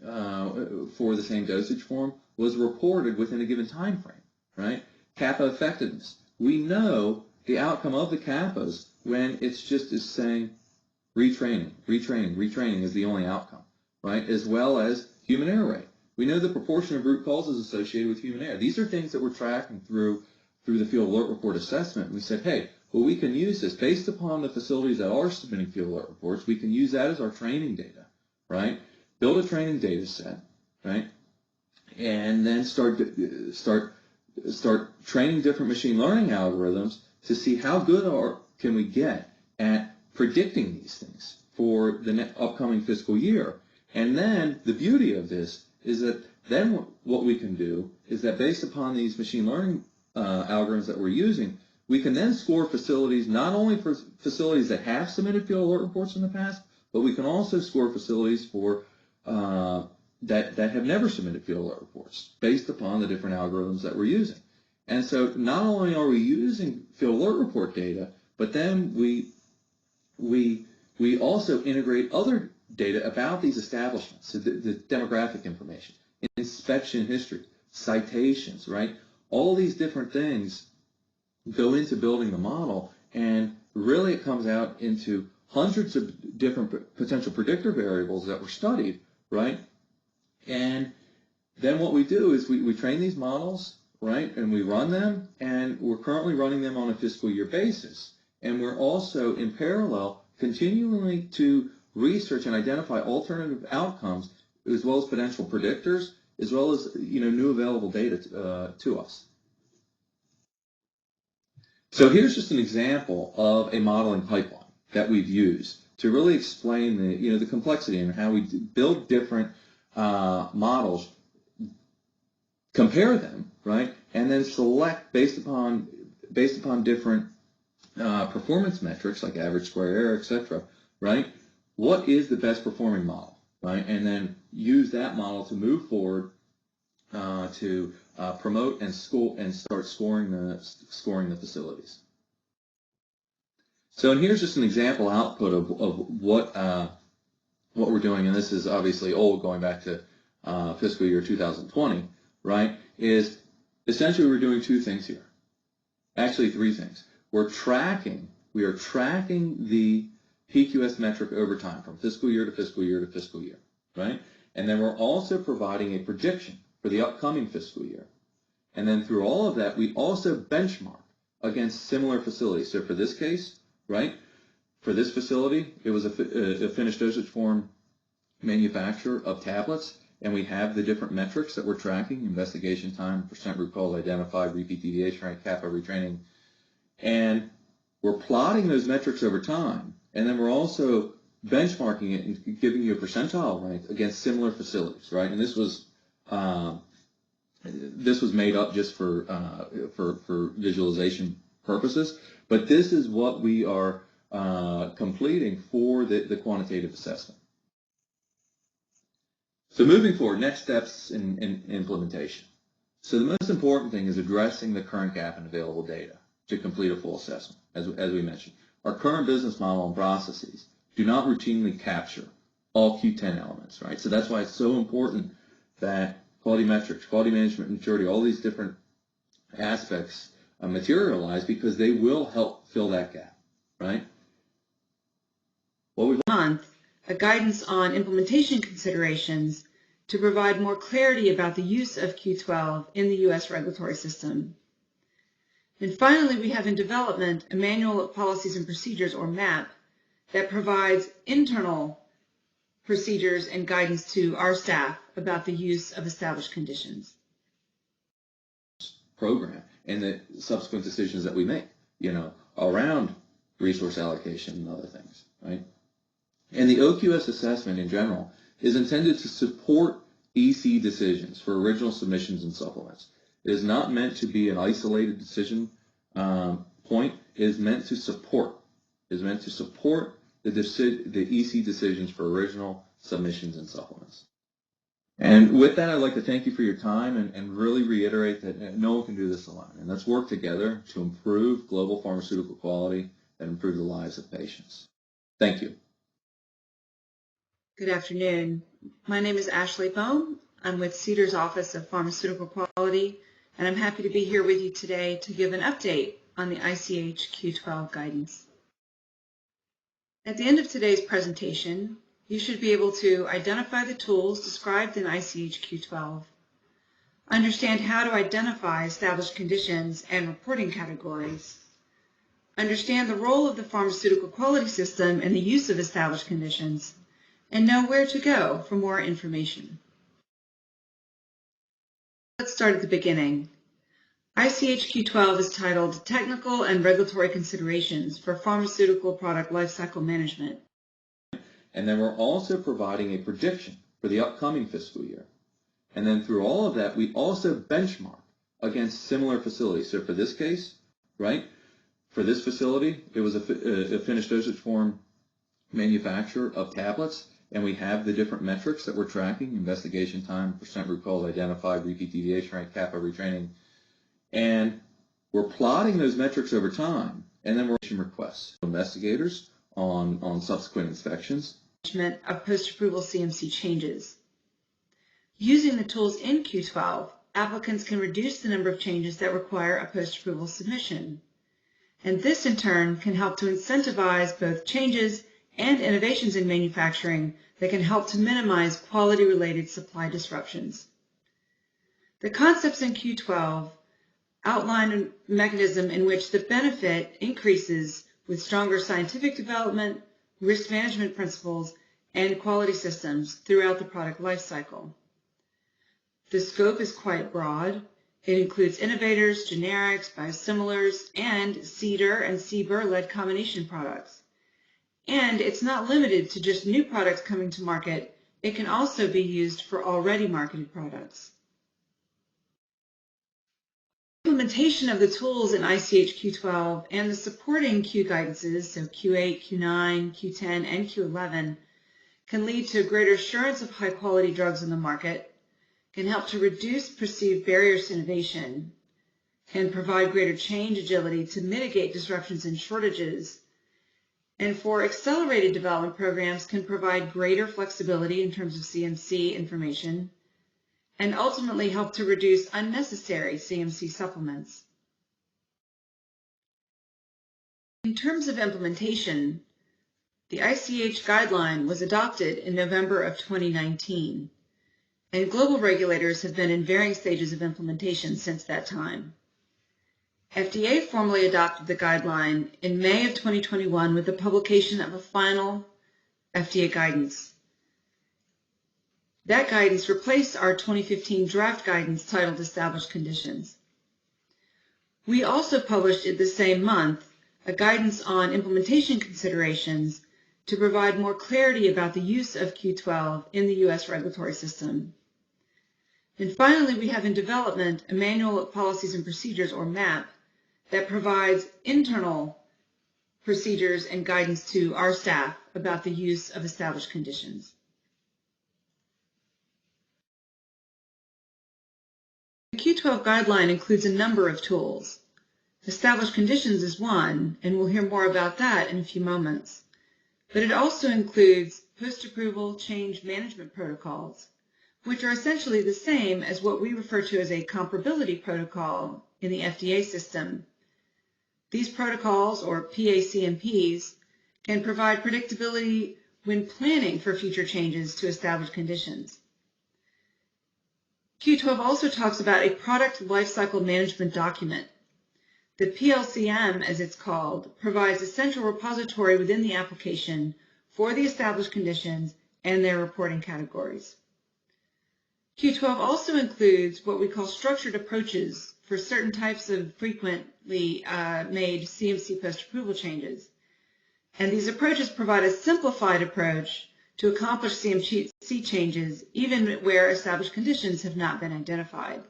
C: for the same dosage form was reported within a given time frame, right? Kappa effectiveness. We know the outcome of the kappas when it's just as saying retraining is the only outcome, right? As well as human error rate. We know the proportion of root causes associated with human error. These are things that we're tracking through the field alert report assessment. We said, hey, well, we can use this based upon the facilities that are submitting field alert reports. We can use that as our training data, right? Build a training data set, right? And then start training different machine learning algorithms to see how good can we get at predicting these things for the upcoming fiscal year. And then the beauty of this is that then what we can do is that based upon these machine learning algorithms that we're using, we can then score facilities, not only for facilities that have submitted field alert reports in the past, but we can also score facilities for that have never submitted field alert reports based upon the different algorithms that we're using. And so not only are we using field alert report data, but then we also integrate other data about these establishments, so the demographic information, inspection history, citations, right? All these different things go into building the model, and really it comes out into hundreds of different potential predictor variables that were studied, right? And then what we do is we train these models, right, and we run them, and we're currently running them on a fiscal year basis. And we're also, in parallel, continually to research and identify alternative outcomes, as well as potential predictors, as well as new available data to us. So here's just an example of a modeling pipeline that we've used to really explain the complexity and how we build different models, compare them, right, and then select based upon different performance metrics like average square error, etc., right? What is the best performing model, right? And then use that model to move forward to promote and start scoring the facilities. So, and here's just an example output of what we're doing, and this is obviously old, going back to fiscal year 2020, right? Is essentially we're doing two things here, actually three things. We are tracking the PQS metric over time from fiscal year to fiscal year to fiscal year, right? And then we're also providing a prediction for the upcoming fiscal year. And then through all of that, we also benchmark against similar facilities. So for this case, right, for this facility, it was a finished dosage form manufacturer of tablets, and we have the different metrics that we're tracking: investigation time, percent root cause identified, repeat deviation rate, kappa retraining. And we're plotting those metrics over time, and then we're also benchmarking it and giving you a percentile rank against similar facilities, right? And this was made up just for visualization purposes, but this is what we are completing for the quantitative assessment. So moving forward, next steps in implementation. So the most important thing is addressing the current gap in available data to complete a full assessment, as we mentioned. Our current business model and processes do not routinely capture all Q10 elements, right? So that's why it's so important that quality metrics, quality management, maturity, all these different aspects materialize, because they will help fill that gap, right? What we've
D: a guidance on implementation considerations to provide more clarity about the use of Q12 in the U.S. regulatory system. And finally, we have in development a Manual of Policies and Procedures, or MAP, that provides internal procedures and guidance to our staff about the use of established conditions.
C: Program and the subsequent decisions that we make, around resource allocation, and other things, right? And the OQS assessment in general is intended to support EC decisions for original submissions and supplements. It is not meant to be an isolated decision point. It is meant to support. It is meant to support the EC decisions for original submissions and supplements. And with that, I'd like to thank you for your time and really reiterate that no one can do this alone. And let's work together to improve global pharmaceutical quality and improve the lives of patients. Thank you.
D: Good afternoon. My name is Ashley Bohm. I'm with CDER's Office of Pharmaceutical Quality, and I'm happy to be here with you today to give an update on the ICH Q12 guidance. At the end of today's presentation, you should be able to identify the tools described in ICH Q12, understand how to identify established conditions and reporting categories, understand the role of the pharmaceutical quality system and the use of established conditions, and know where to go for more information. Let's start at the beginning. ICH Q12 is titled Technical and Regulatory Considerations for Pharmaceutical Product Lifecycle Management.
C: And then we're also providing a prediction for the upcoming fiscal year. And then through all of that, we also benchmark against similar facilities. So for this case, right, for this facility, it was a finished dosage form manufacturer of tablets. And we have the different metrics that we're tracking: investigation time, percent recalls identified, repeat deviation rate, kappa retraining. And we're plotting those metrics over time, and then we're issuing requests to investigators on subsequent inspections.
D: Of post-approval CMC changes. Using the tools in Q12, applicants can reduce the number of changes that require a post-approval submission. And this, in turn, can help to incentivize both changes and innovations in manufacturing that can help to minimize quality-related supply disruptions. The concepts in Q12 outline a mechanism in which the benefit increases with stronger scientific development, risk management principles, and quality systems throughout the product life cycle. The scope is quite broad. It includes innovators, generics, biosimilars, and CDER and CBER-led combination products. And it's not limited to just new products coming to market. It can also be used for already marketed products. Implementation of the tools in ICH Q12 and the supporting Q guidances, so Q8, Q9, Q10, and Q11, can lead to greater assurance of high-quality drugs in the market, can help to reduce perceived barriers to innovation, can provide greater change agility to mitigate disruptions and shortages, and for accelerated development programs can provide greater flexibility in terms of CMC information, and ultimately help to reduce unnecessary CMC supplements. In terms of implementation, the ICH guideline was adopted in November of 2019, and global regulators have been in varying stages of implementation since that time. FDA formally adopted the guideline in May of 2021 with the publication of a final FDA guidance. That guidance replaced our 2015 draft guidance titled Established Conditions. We also published in the same month a guidance on implementation considerations to provide more clarity about the use of Q12 in the U.S. regulatory system. And finally, we have in development a Manual of Policies and Procedures, or MAP, that provides internal procedures and guidance to our staff about the use of established conditions. The Q12 guideline includes a number of tools. Established conditions is one, and we'll hear more about that in a few moments. But it also includes post-approval change management protocols, which are essentially the same as what we refer to as a comparability protocol in the FDA system. These protocols, or PACMPs, can provide predictability when planning for future changes to established conditions. Q12 also talks about a product lifecycle management document. The PLCM, as it's called, provides a central repository within the application for the established conditions and their reporting categories. Q12 also includes what we call structured approaches for certain types of frequently made CMC post-approval changes. And these approaches provide a simplified approach to accomplish CMC changes even where established conditions have not been identified.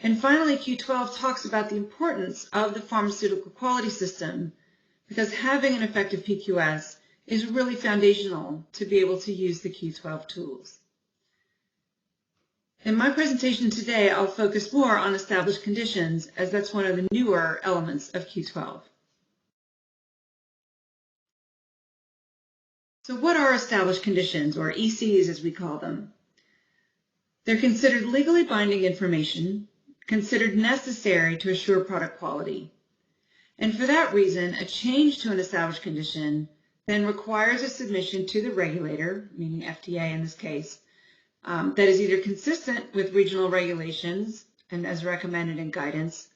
D: And finally, Q12 talks about the importance of the pharmaceutical quality system because having an effective PQS is really foundational to be able to use the Q12 tools. In my presentation today, I'll focus more on established conditions as that's one of the newer elements of Q12. So what are established conditions, or ECs as we call them? They're considered legally binding information, considered necessary to assure product quality. And for that reason, a change to an established condition then requires a submission to the regulator, meaning FDA in this case, that is either consistent with regional regulations and as recommended in guidance,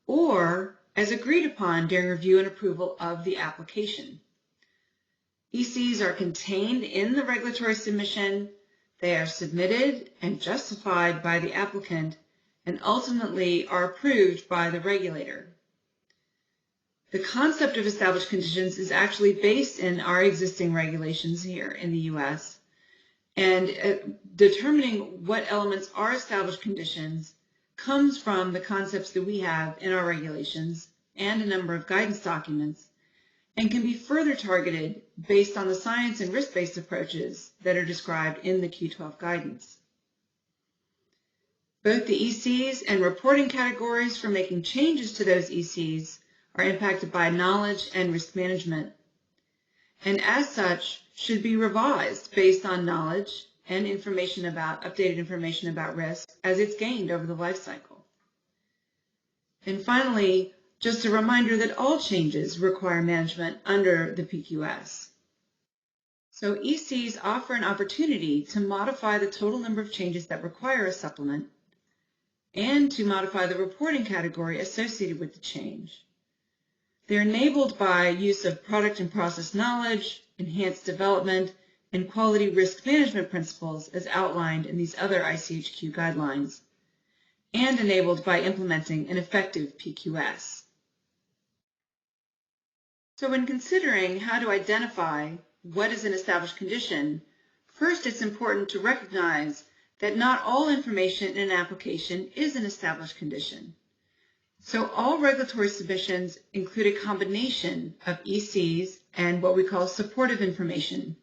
D: or as agreed upon during review and approval of the application. ECs are contained in the regulatory submission, they are submitted and justified by the applicant, and ultimately are approved by the regulator. The concept of established conditions is actually based in our existing regulations here in the US, and determining what elements are established conditions comes from the concepts that we have in our regulations and a number of guidance documents, and can be further targeted based on the science and risk-based approaches that are described in the Q12 guidance. Both the ECs and reporting categories for making changes to those ECs are impacted by knowledge and risk management, and as such should be revised based on knowledge and updated information about risk as it's gained over the life cycle. And finally, just a reminder that all changes require management under the PQS. So ECs offer an opportunity to modify the total number of changes that require a supplement and to modify the reporting category associated with the change. They're enabled by use of product and process knowledge, enhanced development, and quality risk management principles as outlined in these other ICHQ guidelines, and enabled by implementing an effective PQS. So when considering how to identify what is an established condition, first it's important to recognize that not all information in an application is an established condition. So all regulatory submissions include a combination of ECs and what we call supportive information,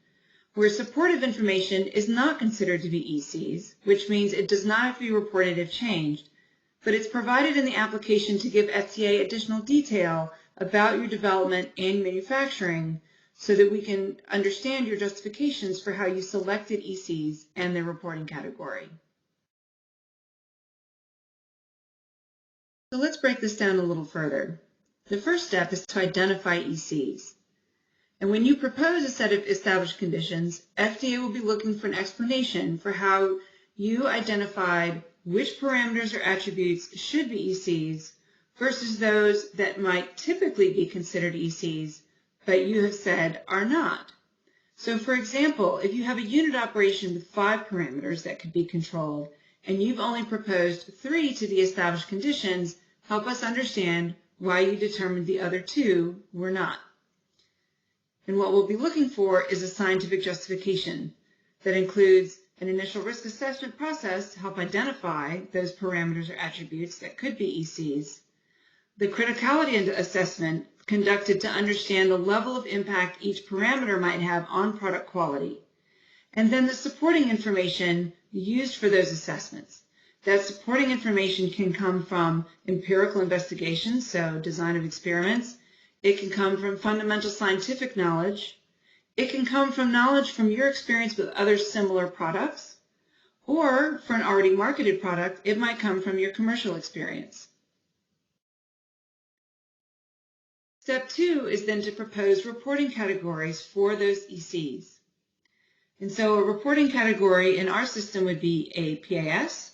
D: where supportive information is not considered to be ECs, which means it does not have to be reported if changed, but it's provided in the application to give FDA additional detail about your development and manufacturing so that we can understand your justifications for how you selected ECs and their reporting category. So let's break this down a little further. The first step is to identify ECs. And when you propose a set of established conditions, FDA will be looking for an explanation for how you identified which parameters or attributes should be ECs versus those that might typically be considered ECs, but you have said are not. So for example, if you have a unit operation with 5 parameters that could be controlled, and you've only proposed 3 to the established conditions, help us understand why you determined the other 2 were not. And what we'll be looking for is a scientific justification that includes an initial risk assessment process to help identify those parameters or attributes that could be ECs, the criticality assessment conducted to understand the level of impact each parameter might have on product quality, and then the supporting information used for those assessments. That supporting information can come from empirical investigations, so design of experiments. It can come from fundamental scientific knowledge. It can come from knowledge from your experience with other similar products, or for an already marketed product, it might come from your commercial experience. Step 2 is then to propose reporting categories for those ECs. And so a reporting category in our system would be a PAS,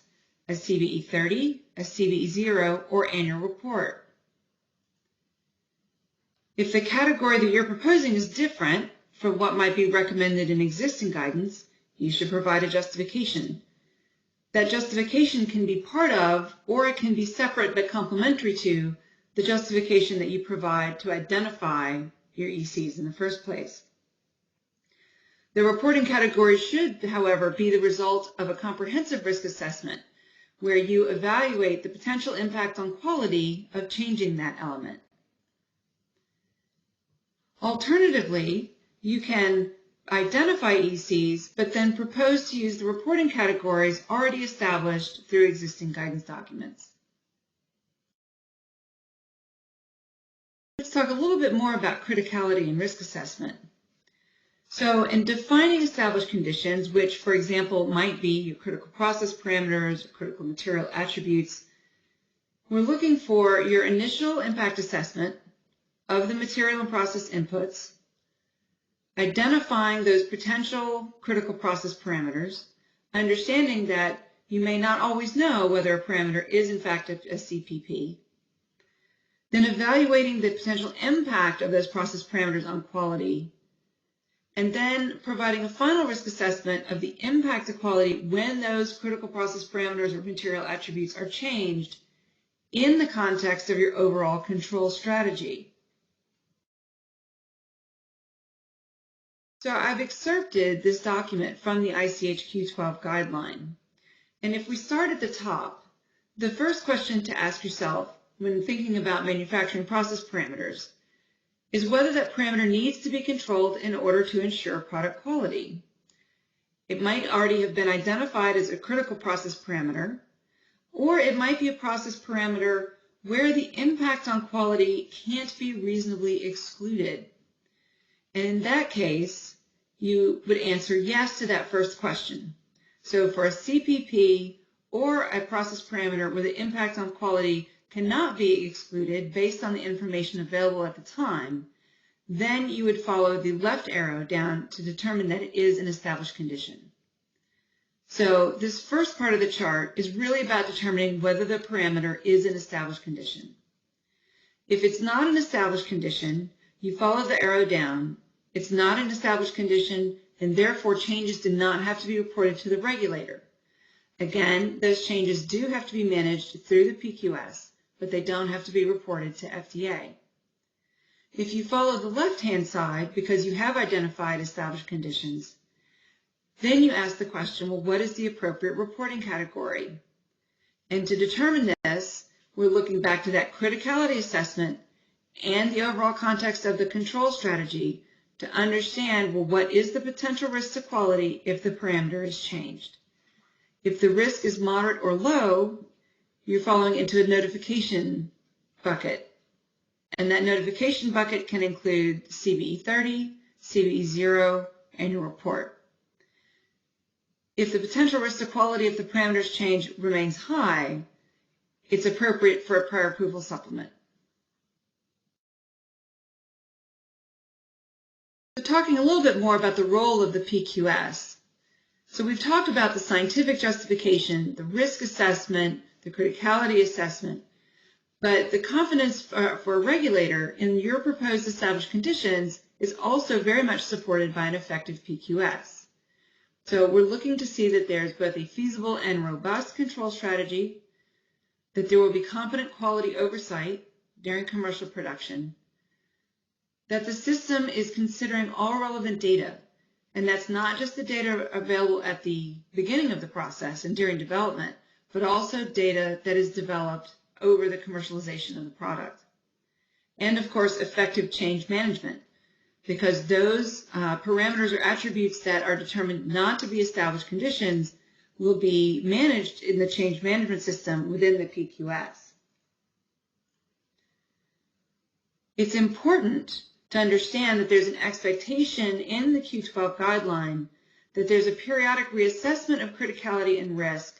D: a CVE 30, a CVE 0, or annual report. If the category that you're proposing is different from what might be recommended in existing guidance, you should provide a justification. That justification can be part of, or it can be separate but complementary to, the justification that you provide to identify your ECs in the first place. The reporting category should, however, be the result of a comprehensive risk assessment where you evaluate the potential impact on quality of changing that element. Alternatively, you can identify ECs, but then propose to use the reporting categories already established through existing guidance documents. Let's talk a little bit more about criticality and risk assessment. So in defining established conditions, which for example might be your critical process parameters or critical material attributes, we're looking for your initial impact assessment of the material and process inputs, identifying those potential critical process parameters, understanding that you may not always know whether a parameter is in fact a CPP, then evaluating the potential impact of those process parameters on quality, and then providing a final risk assessment of the impact to quality when those critical process parameters or material attributes are changed in the context of your overall control strategy. So I've excerpted this document from the ICH Q12 guideline. And if we start at the top, the first question to ask yourself when thinking about manufacturing process parameters is whether that parameter needs to be controlled in order to ensure product quality. It might already have been identified as a critical process parameter, or it might be a process parameter where the impact on quality can't be reasonably excluded. And in that case, you would answer yes to that first question. So for a CPP or a process parameter where the impact on quality cannot be excluded based on the information available at the time, then you would follow the left arrow down to determine that it is an established condition. So this first part of the chart is really about determining whether the parameter is an established condition. If it's not an established condition, you follow the arrow down. It's not an established condition, and therefore changes do not have to be reported to the regulator. Again, those changes do have to be managed through the PQS, but they don't have to be reported to FDA. If you follow the left-hand side, because you have identified established conditions, then you ask the question, well, what is the appropriate reporting category? And to determine this, we're looking back to that criticality assessment and the overall context of the control strategy to understand, well, what is the potential risk to quality if the parameter is changed? If the risk is moderate or low, you're falling into a notification bucket. And that notification bucket can include CVE 30, CVE 0, annual report. If the potential risk to quality if the parameters change remains high, it's appropriate for a prior approval supplement. So talking a little bit more about the role of the PQS. So we've talked about the scientific justification, the risk assessment, the criticality assessment, but the confidence for a regulator in your proposed established conditions is also very much supported by an effective PQS. So we're looking to see that there's both a feasible and robust control strategy, that there will be competent quality oversight during commercial production, that the system is considering all relevant data, and that's not just the data available at the beginning of the process and during development, but also data that is developed over the commercialization of the product. And of course, effective change management, because those parameters or attributes that are determined not to be established conditions will be managed in the change management system within the PQS. It's important to understand that there's an expectation in the Q12 guideline that there's a periodic reassessment of criticality and risk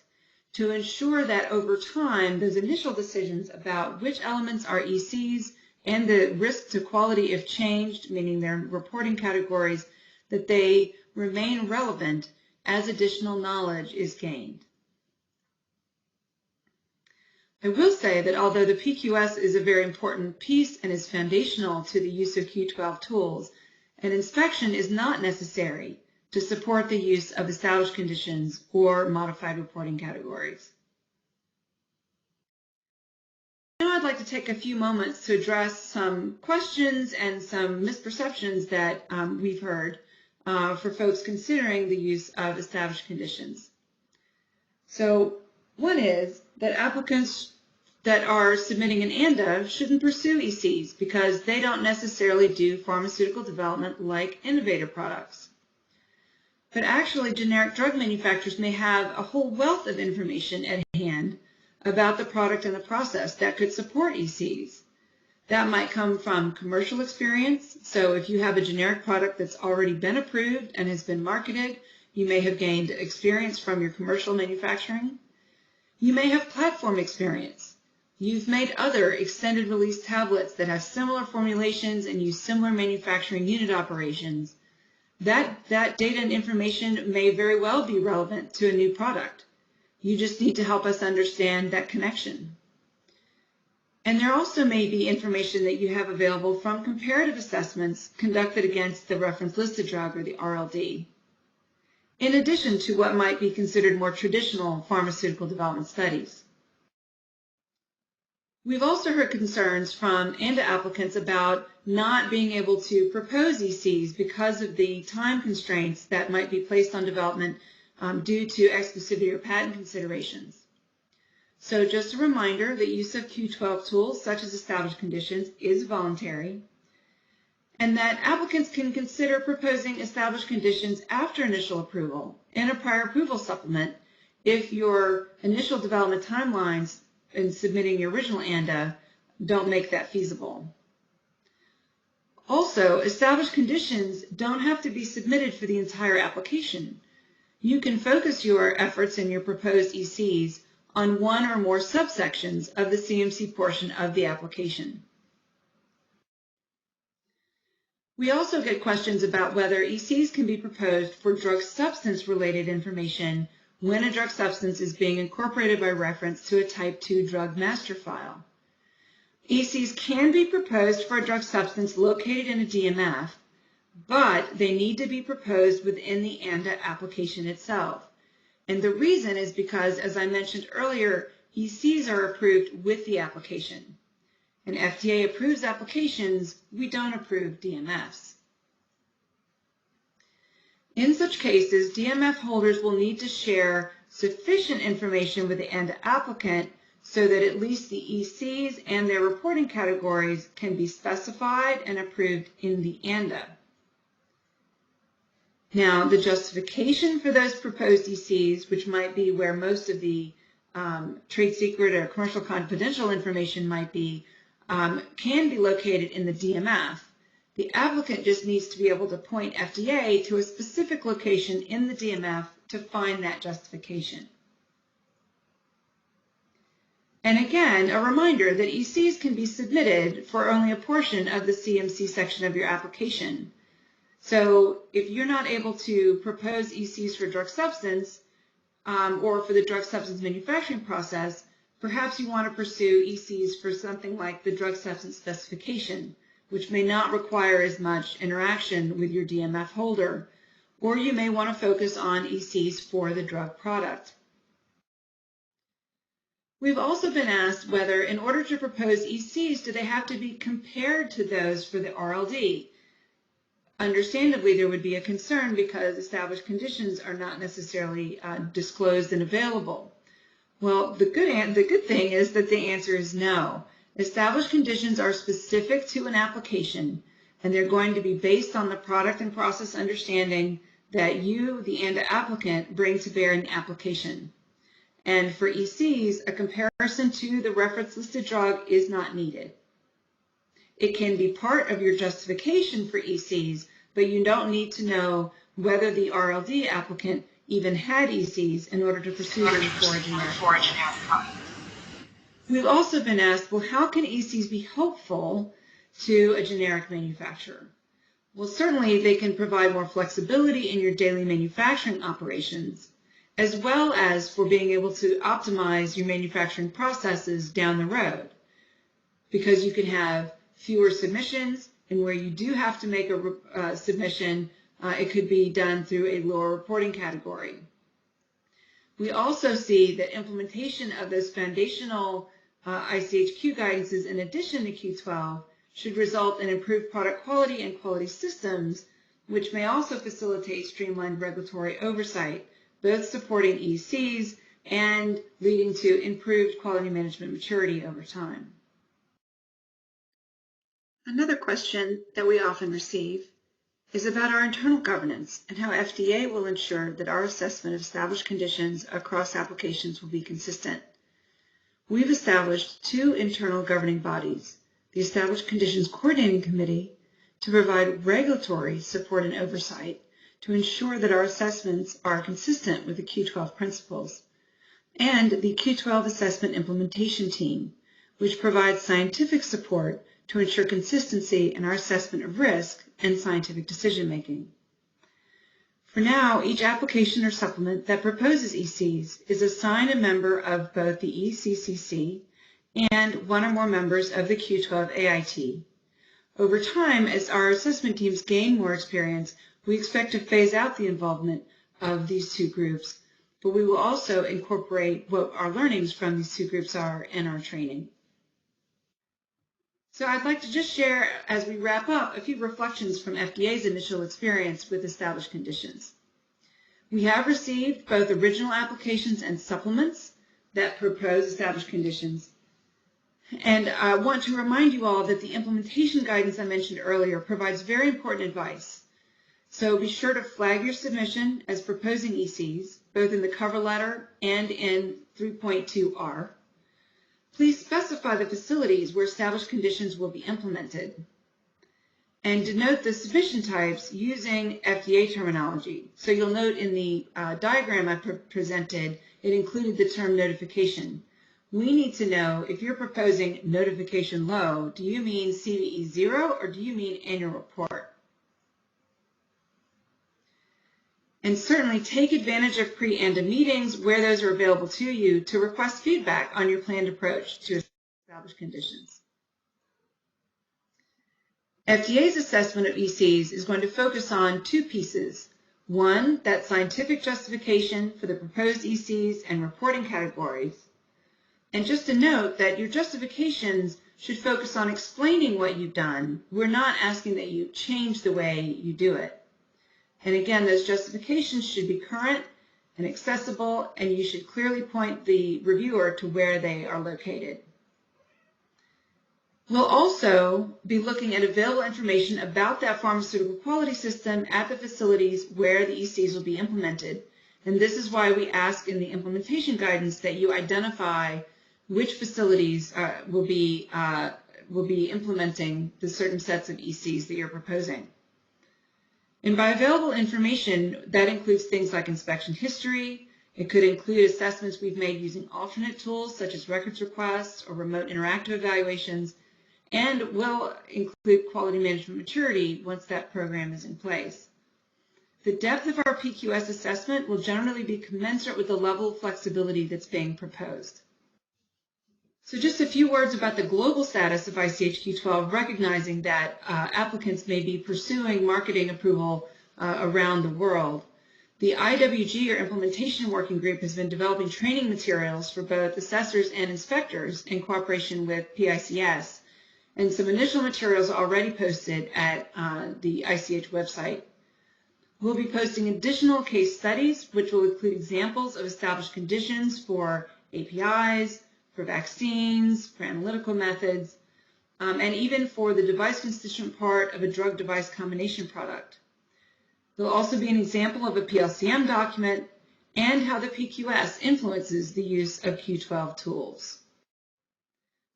D: to ensure that over time, those initial decisions about which elements are ECs and the risk to quality if changed, meaning their reporting categories, that they remain relevant as additional knowledge is gained. I will say that although the PQS is a very important piece and is foundational to the use of Q12 tools, an inspection is not necessary to support the use of established conditions or modified reporting categories. Now I'd I'd like to take a few moments to address some questions and some misperceptions that we've heard for folks considering the use of established conditions. So one is that applicants that are submitting an ANDA shouldn't pursue ECs because they don't necessarily do pharmaceutical development like innovator products. But actually, generic drug manufacturers may have a whole wealth of information at hand about the product and the process that could support ECs. That might come from commercial experience. So if you have a generic product that's already been approved and has been marketed, you may have gained experience from your commercial manufacturing. You may have platform experience. You've made other extended release tablets that have similar formulations and use similar manufacturing unit operations. That data and information may very well be relevant to a new product. You just need to help us understand that connection. And there also may be information that you have available from comparative assessments conducted against the reference listed drug or the RLD, in addition to what might be considered more traditional pharmaceutical development studies. We've also heard concerns from ANDA applicants about not being able to propose ECs because of the time constraints that might be placed on development due to exclusivity or patent considerations. So just a reminder that use of Q12 tools such as established conditions is voluntary, and that applicants can consider proposing established conditions after initial approval in a prior approval supplement if your initial development timelines in submitting your original ANDA don't make that feasible. Also, established conditions don't have to be submitted for the entire application. You can focus your efforts in your proposed ECs on one or more subsections of the CMC portion of the application. We also get questions about whether ECs can be proposed for drug substance related information when a drug substance is being incorporated by reference to a Type 2 drug master file. ECs can be proposed for a drug substance located in a DMF, but they need to be proposed within the ANDA application itself. And the reason is because, as I mentioned earlier, ECs are approved with the application. And FDA approves applications, we don't approve DMFs. In such cases, DMF holders will need to share sufficient information with the ANDA applicant so that at least the ECs and their reporting categories can be specified and approved in the ANDA. Now, the justification for those proposed ECs, which might be where most of the trade secret or commercial confidential information might be, can be located in the DMF. The applicant just needs to be able to point FDA to a specific location in the DMF to find that justification. And again, a reminder that ECs can be submitted for only a portion of the CMC section of your application. So if you're not able to propose ECs for drug substance or for the drug substance manufacturing process, perhaps you want to pursue ECs for something like the drug substance specification, which may not require as much interaction with your DMF holder, or you may want to focus on ECs for the drug product. We've also been asked whether, in order to propose ECs, do they have to be compared to those for the RLD? Understandably, there would be a concern because established conditions are not necessarily disclosed and available. Well, the good thing is that the answer is no. Established conditions are specific to an application, and they're going to be based on the product and process understanding that you, the ANDA applicant, bring to bear in the application. And for ECs, a comparison to the reference listed drug is not needed. It can be part of your justification for ECs, but you don't need to know whether the RLD applicant even had ECs in order to pursue them for a generic product. We've also been asked, well, how can ECs be helpful to a generic manufacturer? Well, certainly they can provide more flexibility in your daily manufacturing operations, as well as for being able to optimize your manufacturing processes down the road, because you can have fewer submissions, and where you do have to make a submission, it could be done through a lower reporting category. We also see that implementation of those foundational ICHQ guidances in addition to Q12 should result in improved product quality and quality systems, which may also facilitate streamlined regulatory oversight, both supporting ECs and leading to improved quality management maturity over time. Another question that we often receive is about our internal governance and how FDA will ensure that our assessment of established conditions across applications will be consistent. We've established two internal governing bodies, the Established Conditions Coordinating Committee, to provide regulatory support and oversight to ensure that our assessments are consistent with the Q12 principles, and the Q12 Assessment Implementation Team, which provides scientific support to ensure consistency in our assessment of risk and scientific decision-making. For now, each application or supplement that proposes ECs is assigned a member of both the ECCC and one or more members of the Q12 AIT. Over time, as our assessment teams gain more experience, we expect to phase out the involvement of these two groups, but we will also incorporate what our learnings from these two groups are in our training. So I'd like to just share, as we wrap up, a few reflections from FDA's initial experience with established conditions. We have received both original applications and supplements that propose established conditions. And I want to remind you all that the implementation guidance I mentioned earlier provides very important advice. So be sure to flag your submission as proposing ECs, both in the cover letter and in 3.2R. Please specify the facilities where established conditions will be implemented, and denote the submission types using FDA terminology. So you'll note in the diagram I presented, it included the term notification. We need to know if you're proposing notification low, do you mean CDE 0 or do you mean annual report? And certainly take advantage of pre-ANDA meetings where those are available to you to request feedback on your planned approach to established conditions. FDA's assessment of ECs is going to focus on two pieces. One, that scientific justification for the proposed ECs and reporting categories. And just a note that your justifications should focus on explaining what you've done. We're not asking that you change the way you do it. And again, those justifications should be current and accessible, and you should clearly point the reviewer to where they are located. We'll also be looking at available information about that pharmaceutical quality system at the facilities where the ECs will be implemented. And this is why we ask in the implementation guidance that you identify which facilities will be implementing the certain sets of ECs that you're proposing. And by available information, that includes things like inspection history. It could include assessments we've made using alternate tools such as records requests or remote interactive evaluations, and will include quality management maturity once that program is in place. The depth of our PQS assessment will generally be commensurate with the level of flexibility that's being proposed. So just a few words about the global status of ICHQ-12, recognizing that applicants may be pursuing marketing approval around the world. The IWG, or Implementation Working Group, has been developing training materials for both assessors and inspectors in cooperation with PICS, and some initial materials are already posted at the ICH website. We'll be posting additional case studies, which will include examples of established conditions for APIs, for vaccines, for analytical methods, and even for the device constituent part of a drug-device combination product. There'll also be an example of a PLCM document and how the PQS influences the use of Q12 tools.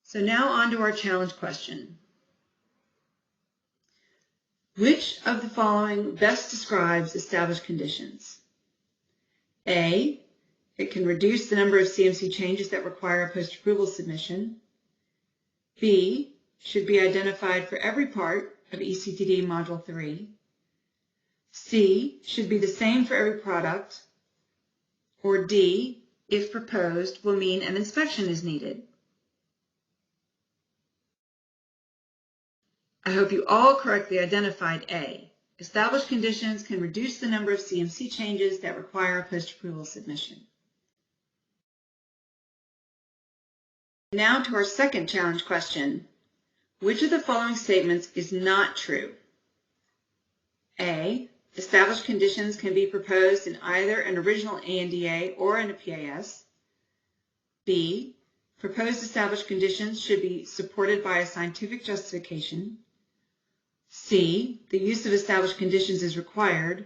D: So now on to our challenge question. Which of the following best describes established conditions? A, it can reduce the number of CMC changes that require a post-approval submission. B, should be identified for every part of ECTD Module 3. C, should be the same for every product. Or D, if proposed, will mean an inspection is needed. I hope you all correctly identified A. Established conditions can reduce the number of CMC changes that require a post-approval submission. Now to our second challenge question. Which of the following statements is not true? A. Established conditions can be proposed in either an original ANDA or in a PAS. B. Proposed established conditions should be supported by a scientific justification. C. The use of established conditions is required.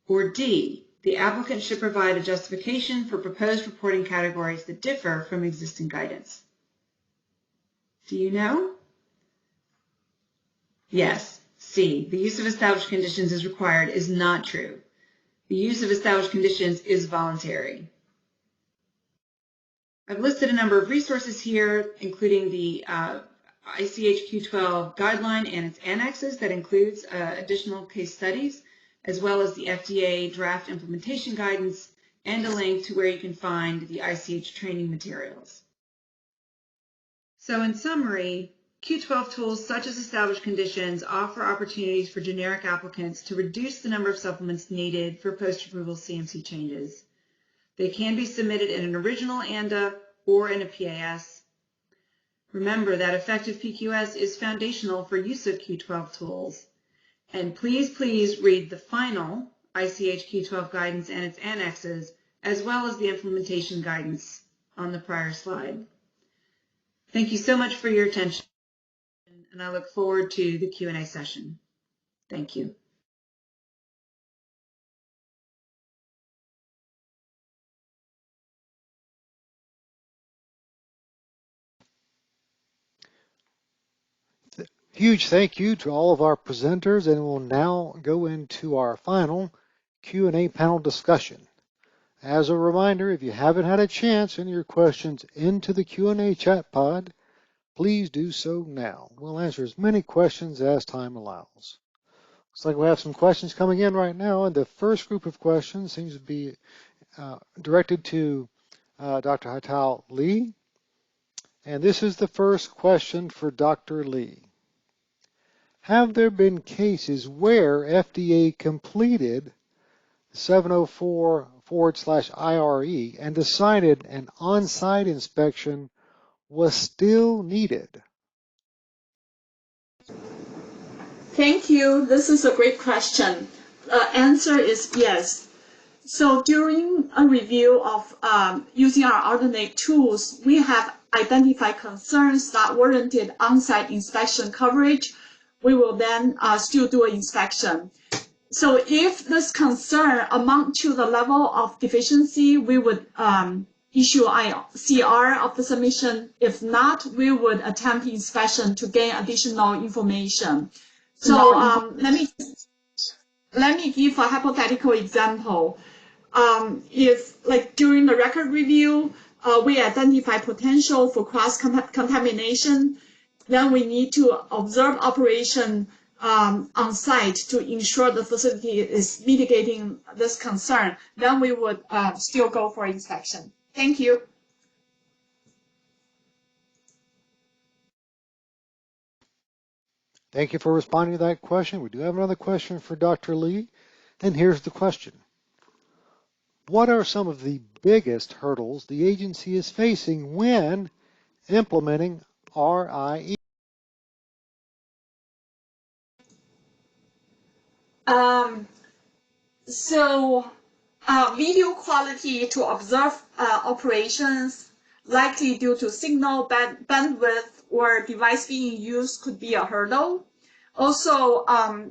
D: Or D. The applicant should provide a justification for proposed reporting categories that differ from existing guidance. Do you know? Yes. C. The use of established conditions is required is not true. The use of established conditions is voluntary. I've listed a number of resources here, including the ICH Q12 guideline and its annexes that includes additional case studies, as well as the FDA draft implementation guidance and a link to where you can find the ICH training materials. So in summary, Q12 tools such as established conditions offer opportunities for generic applicants to reduce the number of supplements needed for post-approval CMC changes. They can be submitted in an original ANDA or in a PAS. Remember that effective PQS is foundational for use of Q12 tools. And please read the final ICH Q12 guidance and its annexes, as well as the implementation guidance on the prior slide. Thank you so much for your attention, and I look forward to the Q&A session. Thank you.
E: Huge thank you to all of our presenters, and we'll now go into our final Q&A panel discussion. As a reminder, if you haven't had a chance to enter your questions into the Q&A chat pod, please do so now. We'll answer as many questions as time allows. Looks like we have some questions coming in right now, and the first group of questions seems to be directed to Dr. Haitao Li. And this is the first question for Dr. Li. Have there been cases where FDA completed 704/IRE and decided an on-site inspection was still needed?
A: Thank you. This is a great question. The answer is yes. So during a review of using our alternate tools, we have identified concerns that warranted on-site inspection coverage. We will then still do an inspection. So if this concern amount to the level of deficiency, we would issue a CR of the submission. If not, we would attempt inspection to gain additional information. So let me give a hypothetical example. If, like during the record review, we identify potential for cross-contamination, then we need to observe operation on site to ensure the facility is mitigating this concern. Then we would still go for inspection. Thank you.
E: Thank you for responding to that question. We do have another question for Dr. Li, and here's the question. What are some of the biggest hurdles the agency is facing when implementing RIE?
A: Video quality to observe operations, likely due to signal bandwidth or device being used, could be a hurdle. Also,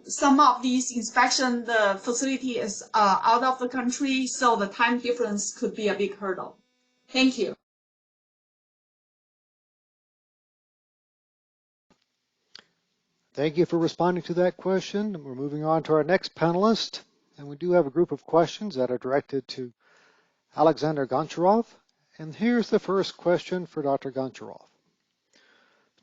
A: some of these inspections, the facility is out of the country, so the time difference could be a big hurdle. Thank you.
E: Thank you for responding to that question. We're moving on to our next panelist, and we do have a group of questions that are directed to Alexander Goncharov. And here's the first question for Dr. Goncharov.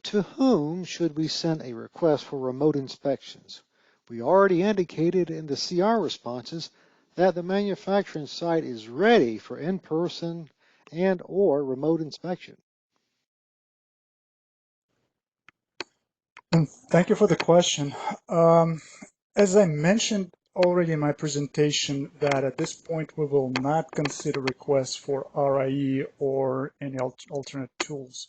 E: To whom should we send a request for remote inspections? We already indicated in the CR responses that the manufacturing site is ready for in-person and/or remote inspection.
B: Thank you for the question. As I mentioned already in my presentation, that at this point we will not consider requests for RIE or any alternate tools.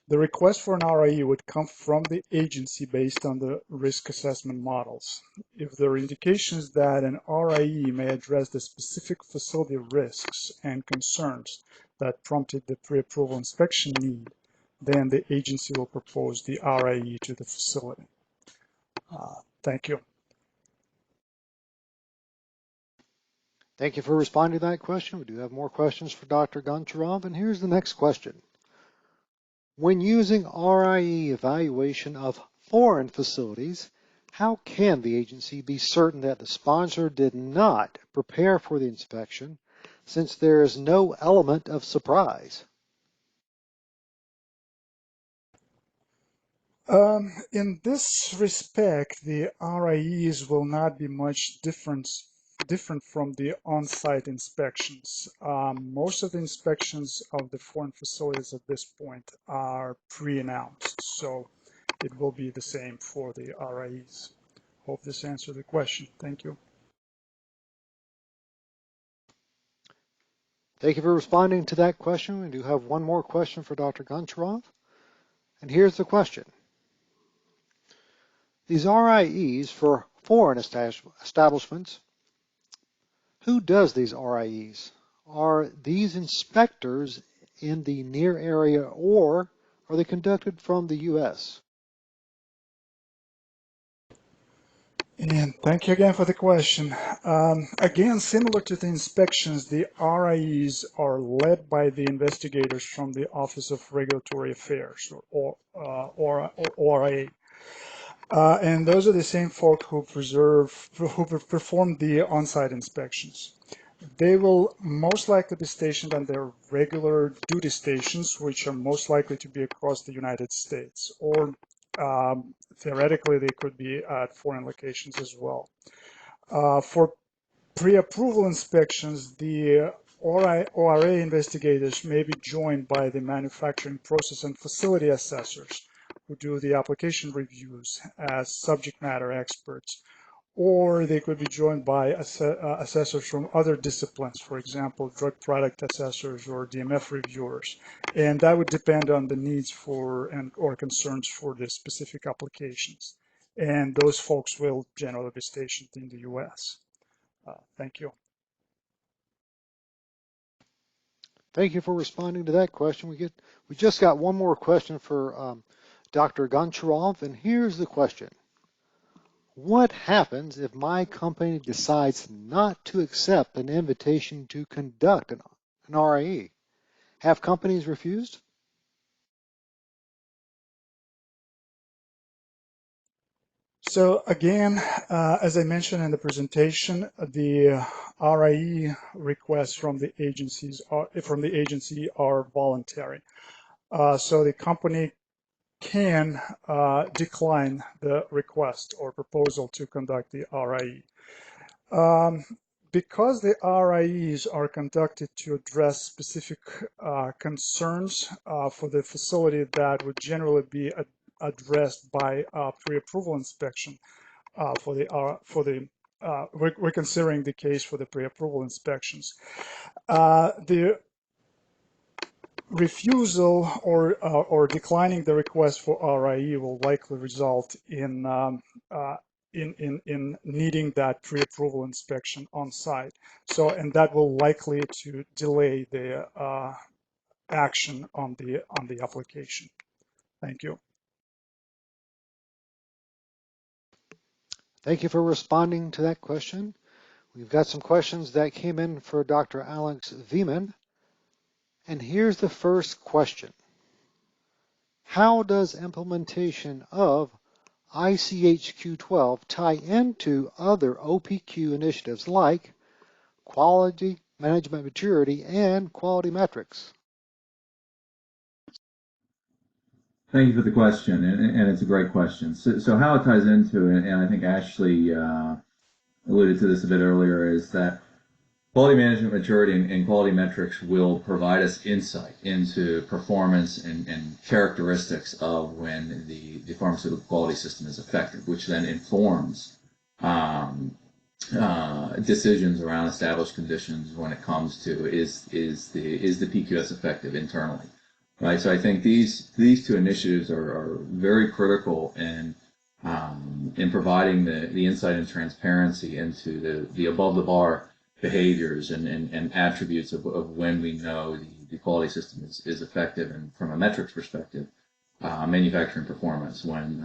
B: The request for an RIE would come from the agency based on the risk assessment models. If there are indications that an RIE may address the specific facility risks and concerns that prompted the pre-approval inspection need, then the agency will propose the RIE to the facility. Thank you.
E: Thank you for responding to that question. We do have more questions for Dr. Goncharov, and here's the next question. When using RIE evaluation of foreign facilities, how can the agency be certain that the sponsor did not prepare for the inspection, since there is no element of surprise?
B: In this respect, the RIEs will not be much different from the on-site inspections. Most of the inspections of the foreign facilities at this point are pre-announced, so it will be the same for the RIEs. Hope this answered the question. Thank you.
E: Thank you for responding to that question. We do have one more question for Dr. Goncharov, and here's the question. These RIEs for foreign establishments, who does these RIEs? Are these inspectors in the near area, or are they conducted from the U.S.?
B: And thank you again for the question. Again, similar to the inspections, the RIEs are led by the investigators from the Office of Regulatory Affairs, or ORA. And those are the same folk who perform the on-site inspections. They will most likely be stationed on their regular duty stations, which are most likely to be across the United States, or theoretically they could be at foreign locations as well. For pre-approval inspections, the ORA investigators may be joined by the manufacturing process and facility assessors who do the application reviews as subject matter experts, or they could be joined by assessors from other disciplines, for example, drug product assessors or DMF reviewers. And that would depend on the needs for or concerns for the specific applications. And those folks will generally be stationed in the US. Thank you.
E: Thank you for responding to that question. We just got one more question for Dr. Goncharov, and here's the question. What happens if my company decides not to accept an invitation to conduct an RIE? Have companies refused?
B: So again, as I mentioned in the presentation, the RIE requests from the agency are voluntary. So the company can decline the request or proposal to conduct the RIE. Because the RIEs are conducted to address specific concerns for the facility that would generally be addressed by pre-approval inspection we're considering the case for the pre-approval inspections. The refusal or declining the request for RIE will likely result in needing that pre-approval inspection on site. So, and that will likely to delay the action on the application. Thank you.
E: Thank you for responding to that question. We've got some questions that came in for Dr. Alex Veman. And here's the first question. How does implementation of ICH-Q12 tie into other OPQ initiatives like quality management maturity and quality metrics?
C: Thank you for the question, and it's a great question. So how it ties into it, and I think Ashley alluded to this a bit earlier, is that quality management maturity and quality metrics will provide us insight into performance and characteristics of when the pharmaceutical quality system is affected, which then informs decisions around established conditions when it comes to is the PQS effective internally. right? So I think these two initiatives are very critical in providing the insight and transparency into the above the bar behaviors and attributes of when we know the quality system is effective, and from a metrics perspective, manufacturing performance when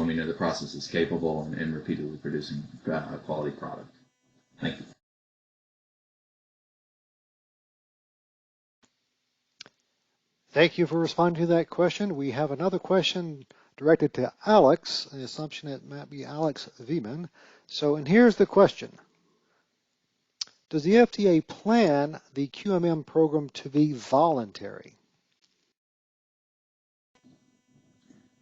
C: we know the process is capable and repeatedly producing a quality product. Thank you.
E: Thank you for responding to that question. We have another question directed to Alex, the assumption it might be Alex Vieman. And here's the question. Does the FDA plan the QMM program to be voluntary?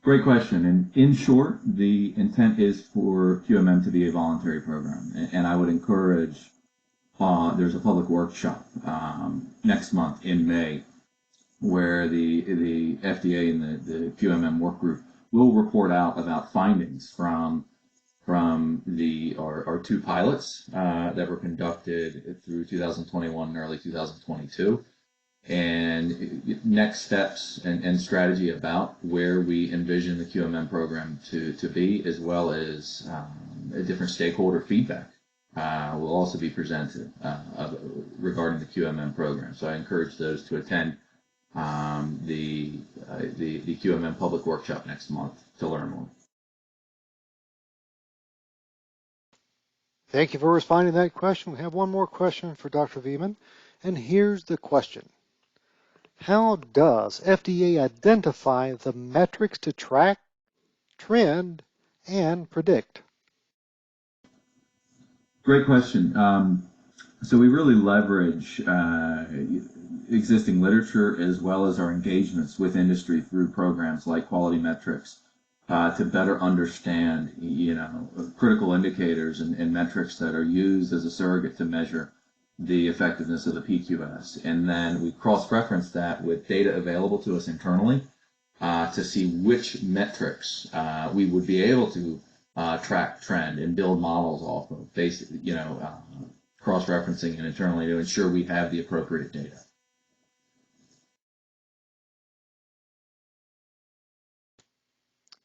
C: Great question. And in short, the intent is for QMM to be a voluntary program. And I would encourage, there's a public workshop next month in May where the FDA and the QMM work group will report out about findings from our two pilots that were conducted through 2021 and early 2022, and next steps and strategy about where we envision the QMM program to be, as well as different stakeholder feedback will also be presented regarding the QMM program. So I encourage those to attend the QMM public workshop next month to learn more.
E: Thank you for responding to that question. We have one more question for Dr. Vieman, and here's the question. How does FDA identify the metrics to track, trend, and predict?
C: Great question. So we really leverage existing literature as well as our engagements with industry through programs like quality metrics to better understand, critical indicators and metrics that are used as a surrogate to measure the effectiveness of the PQS. And then we cross-reference that with data available to us internally to see which metrics we would be able to track, trend, and build models off of, cross-referencing and internally to ensure we have the appropriate data.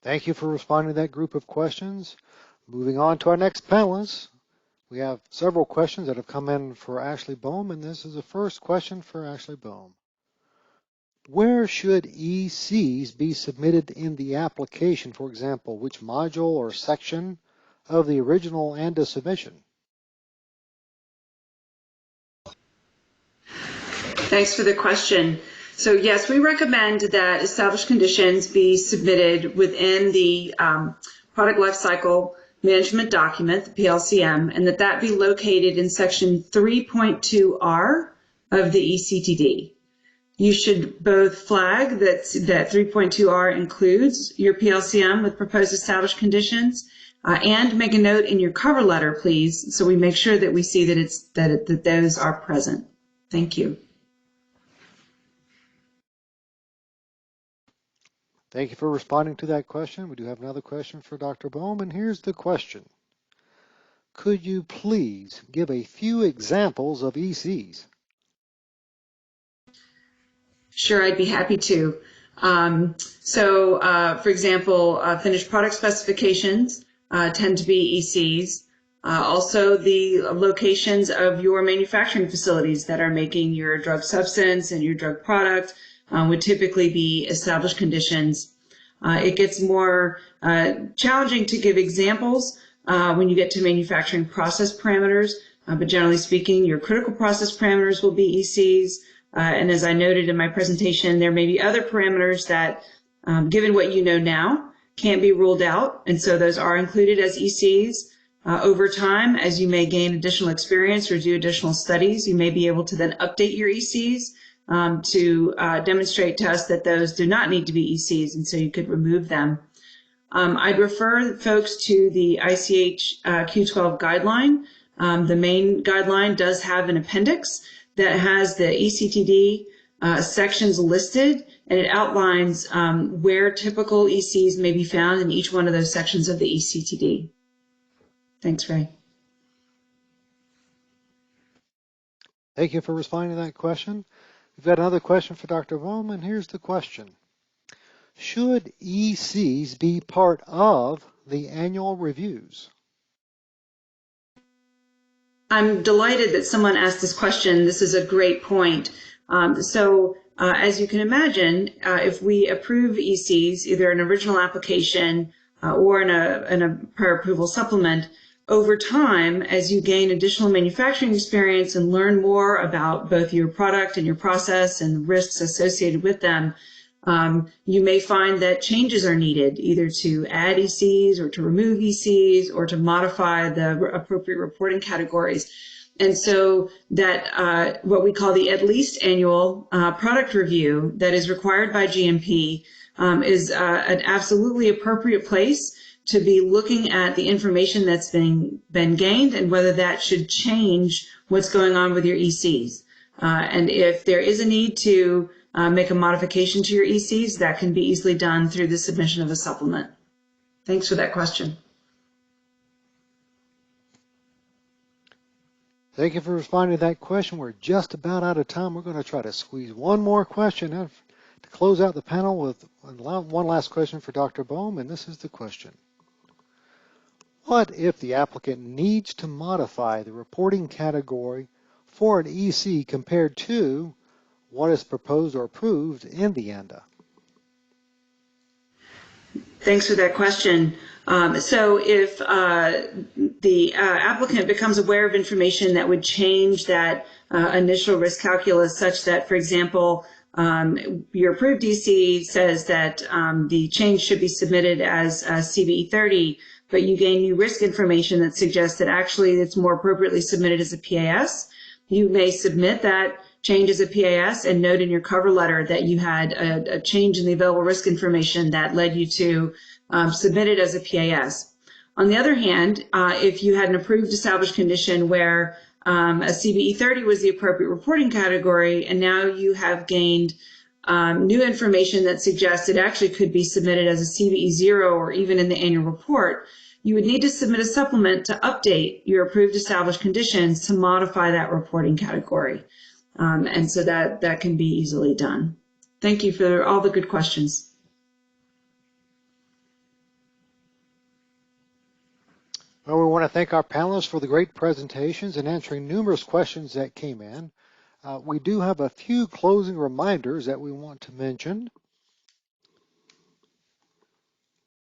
E: Thank you for responding to that group of questions. Moving on to our next panelist. We have several questions that have come in for Ashley Bohm, and this is the first question for Ashley Bohm. Where should ECs be submitted in the application? For example, which module or section of the original ANDA submission?
D: Thanks for the question. So yes, we recommend that established conditions be submitted within the product lifecycle management document, the PLCM, and that be located in section 3.2R of the ECTD. You should both flag that 3.2R includes your PLCM with proposed established conditions, and make a note in your cover letter, please, so we make sure that we see that those are present. Thank you.
E: Thank you for responding to that question. We do have another question for Dr. Bohm, and here's the question. Could you please give a few examples of ECs?
D: Sure, I'd be happy to. For example, finished product specifications tend to be ECs. Also, the locations of your manufacturing facilities that are making your drug substance and your drug product would typically be established conditions. It gets more challenging to give examples when you get to manufacturing process parameters, but generally speaking, your critical process parameters will be ECs. And as I noted in my presentation, there may be other parameters that, given what you know now, can't be ruled out, and so those are included as ECs. Over time, as you may gain additional experience or do additional studies, you may be able to then update your ECs to demonstrate to us that those do not need to be ECs, and so you could remove them. I'd refer folks to the ICH Q12 guideline. The main guideline does have an appendix that has the ECTD sections listed, and it outlines where typical ECs may be found in each one of those sections of the ECTD. Thanks, Ray.
E: Thank you for responding to that question. We've got another question for Dr. Bowman. Here's the question. Should ECs be part of the annual reviews?
D: I'm delighted that someone asked this question. This is a great point. As you can imagine, if we approve ECs, either an original application or in a prior approval supplement, over time, as you gain additional manufacturing experience and learn more about both your product and your process and the risks associated with them, you may find that changes are needed, either to add ECs or to remove ECs or to modify the appropriate reporting categories. And so that what we call the at least annual product review that is required by GMP is an absolutely appropriate place to be looking at the information that's been gained and whether that should change what's going on with your ECs. And if there is a need to make a modification to your ECs, that can be easily done through the submission of a supplement. Thanks for that question.
E: Thank you for responding to that question. We're just about out of time. We're going to try to squeeze one more question in to close out the panel with one last question for Dr. Bohm, and this is the question. What if the applicant needs to modify the reporting category for an EC compared to what is proposed or approved in the ANDA?
D: Thanks for that question. So if the applicant becomes aware of information that would change that initial risk calculus such that, for example, your approved EC says that the change should be submitted as CVE 30, but you gain new risk information that suggests that actually it's more appropriately submitted as a PAS, you may submit that change as a PAS and note in your cover letter that you had a change in the available risk information that led you to submit it as a PAS. On the other hand, if you had an approved established condition where a CVE 30 was the appropriate reporting category, and now you have gained new information that suggests it actually could be submitted as a CVE 0 or even in the annual report, you would need to submit a supplement to update your approved established conditions to modify that reporting category. And so that can be easily done. Thank you for all the good questions.
E: Well, we want to thank our panelists for the great presentations and answering numerous questions that came in. We do have a few closing reminders that we want to mention.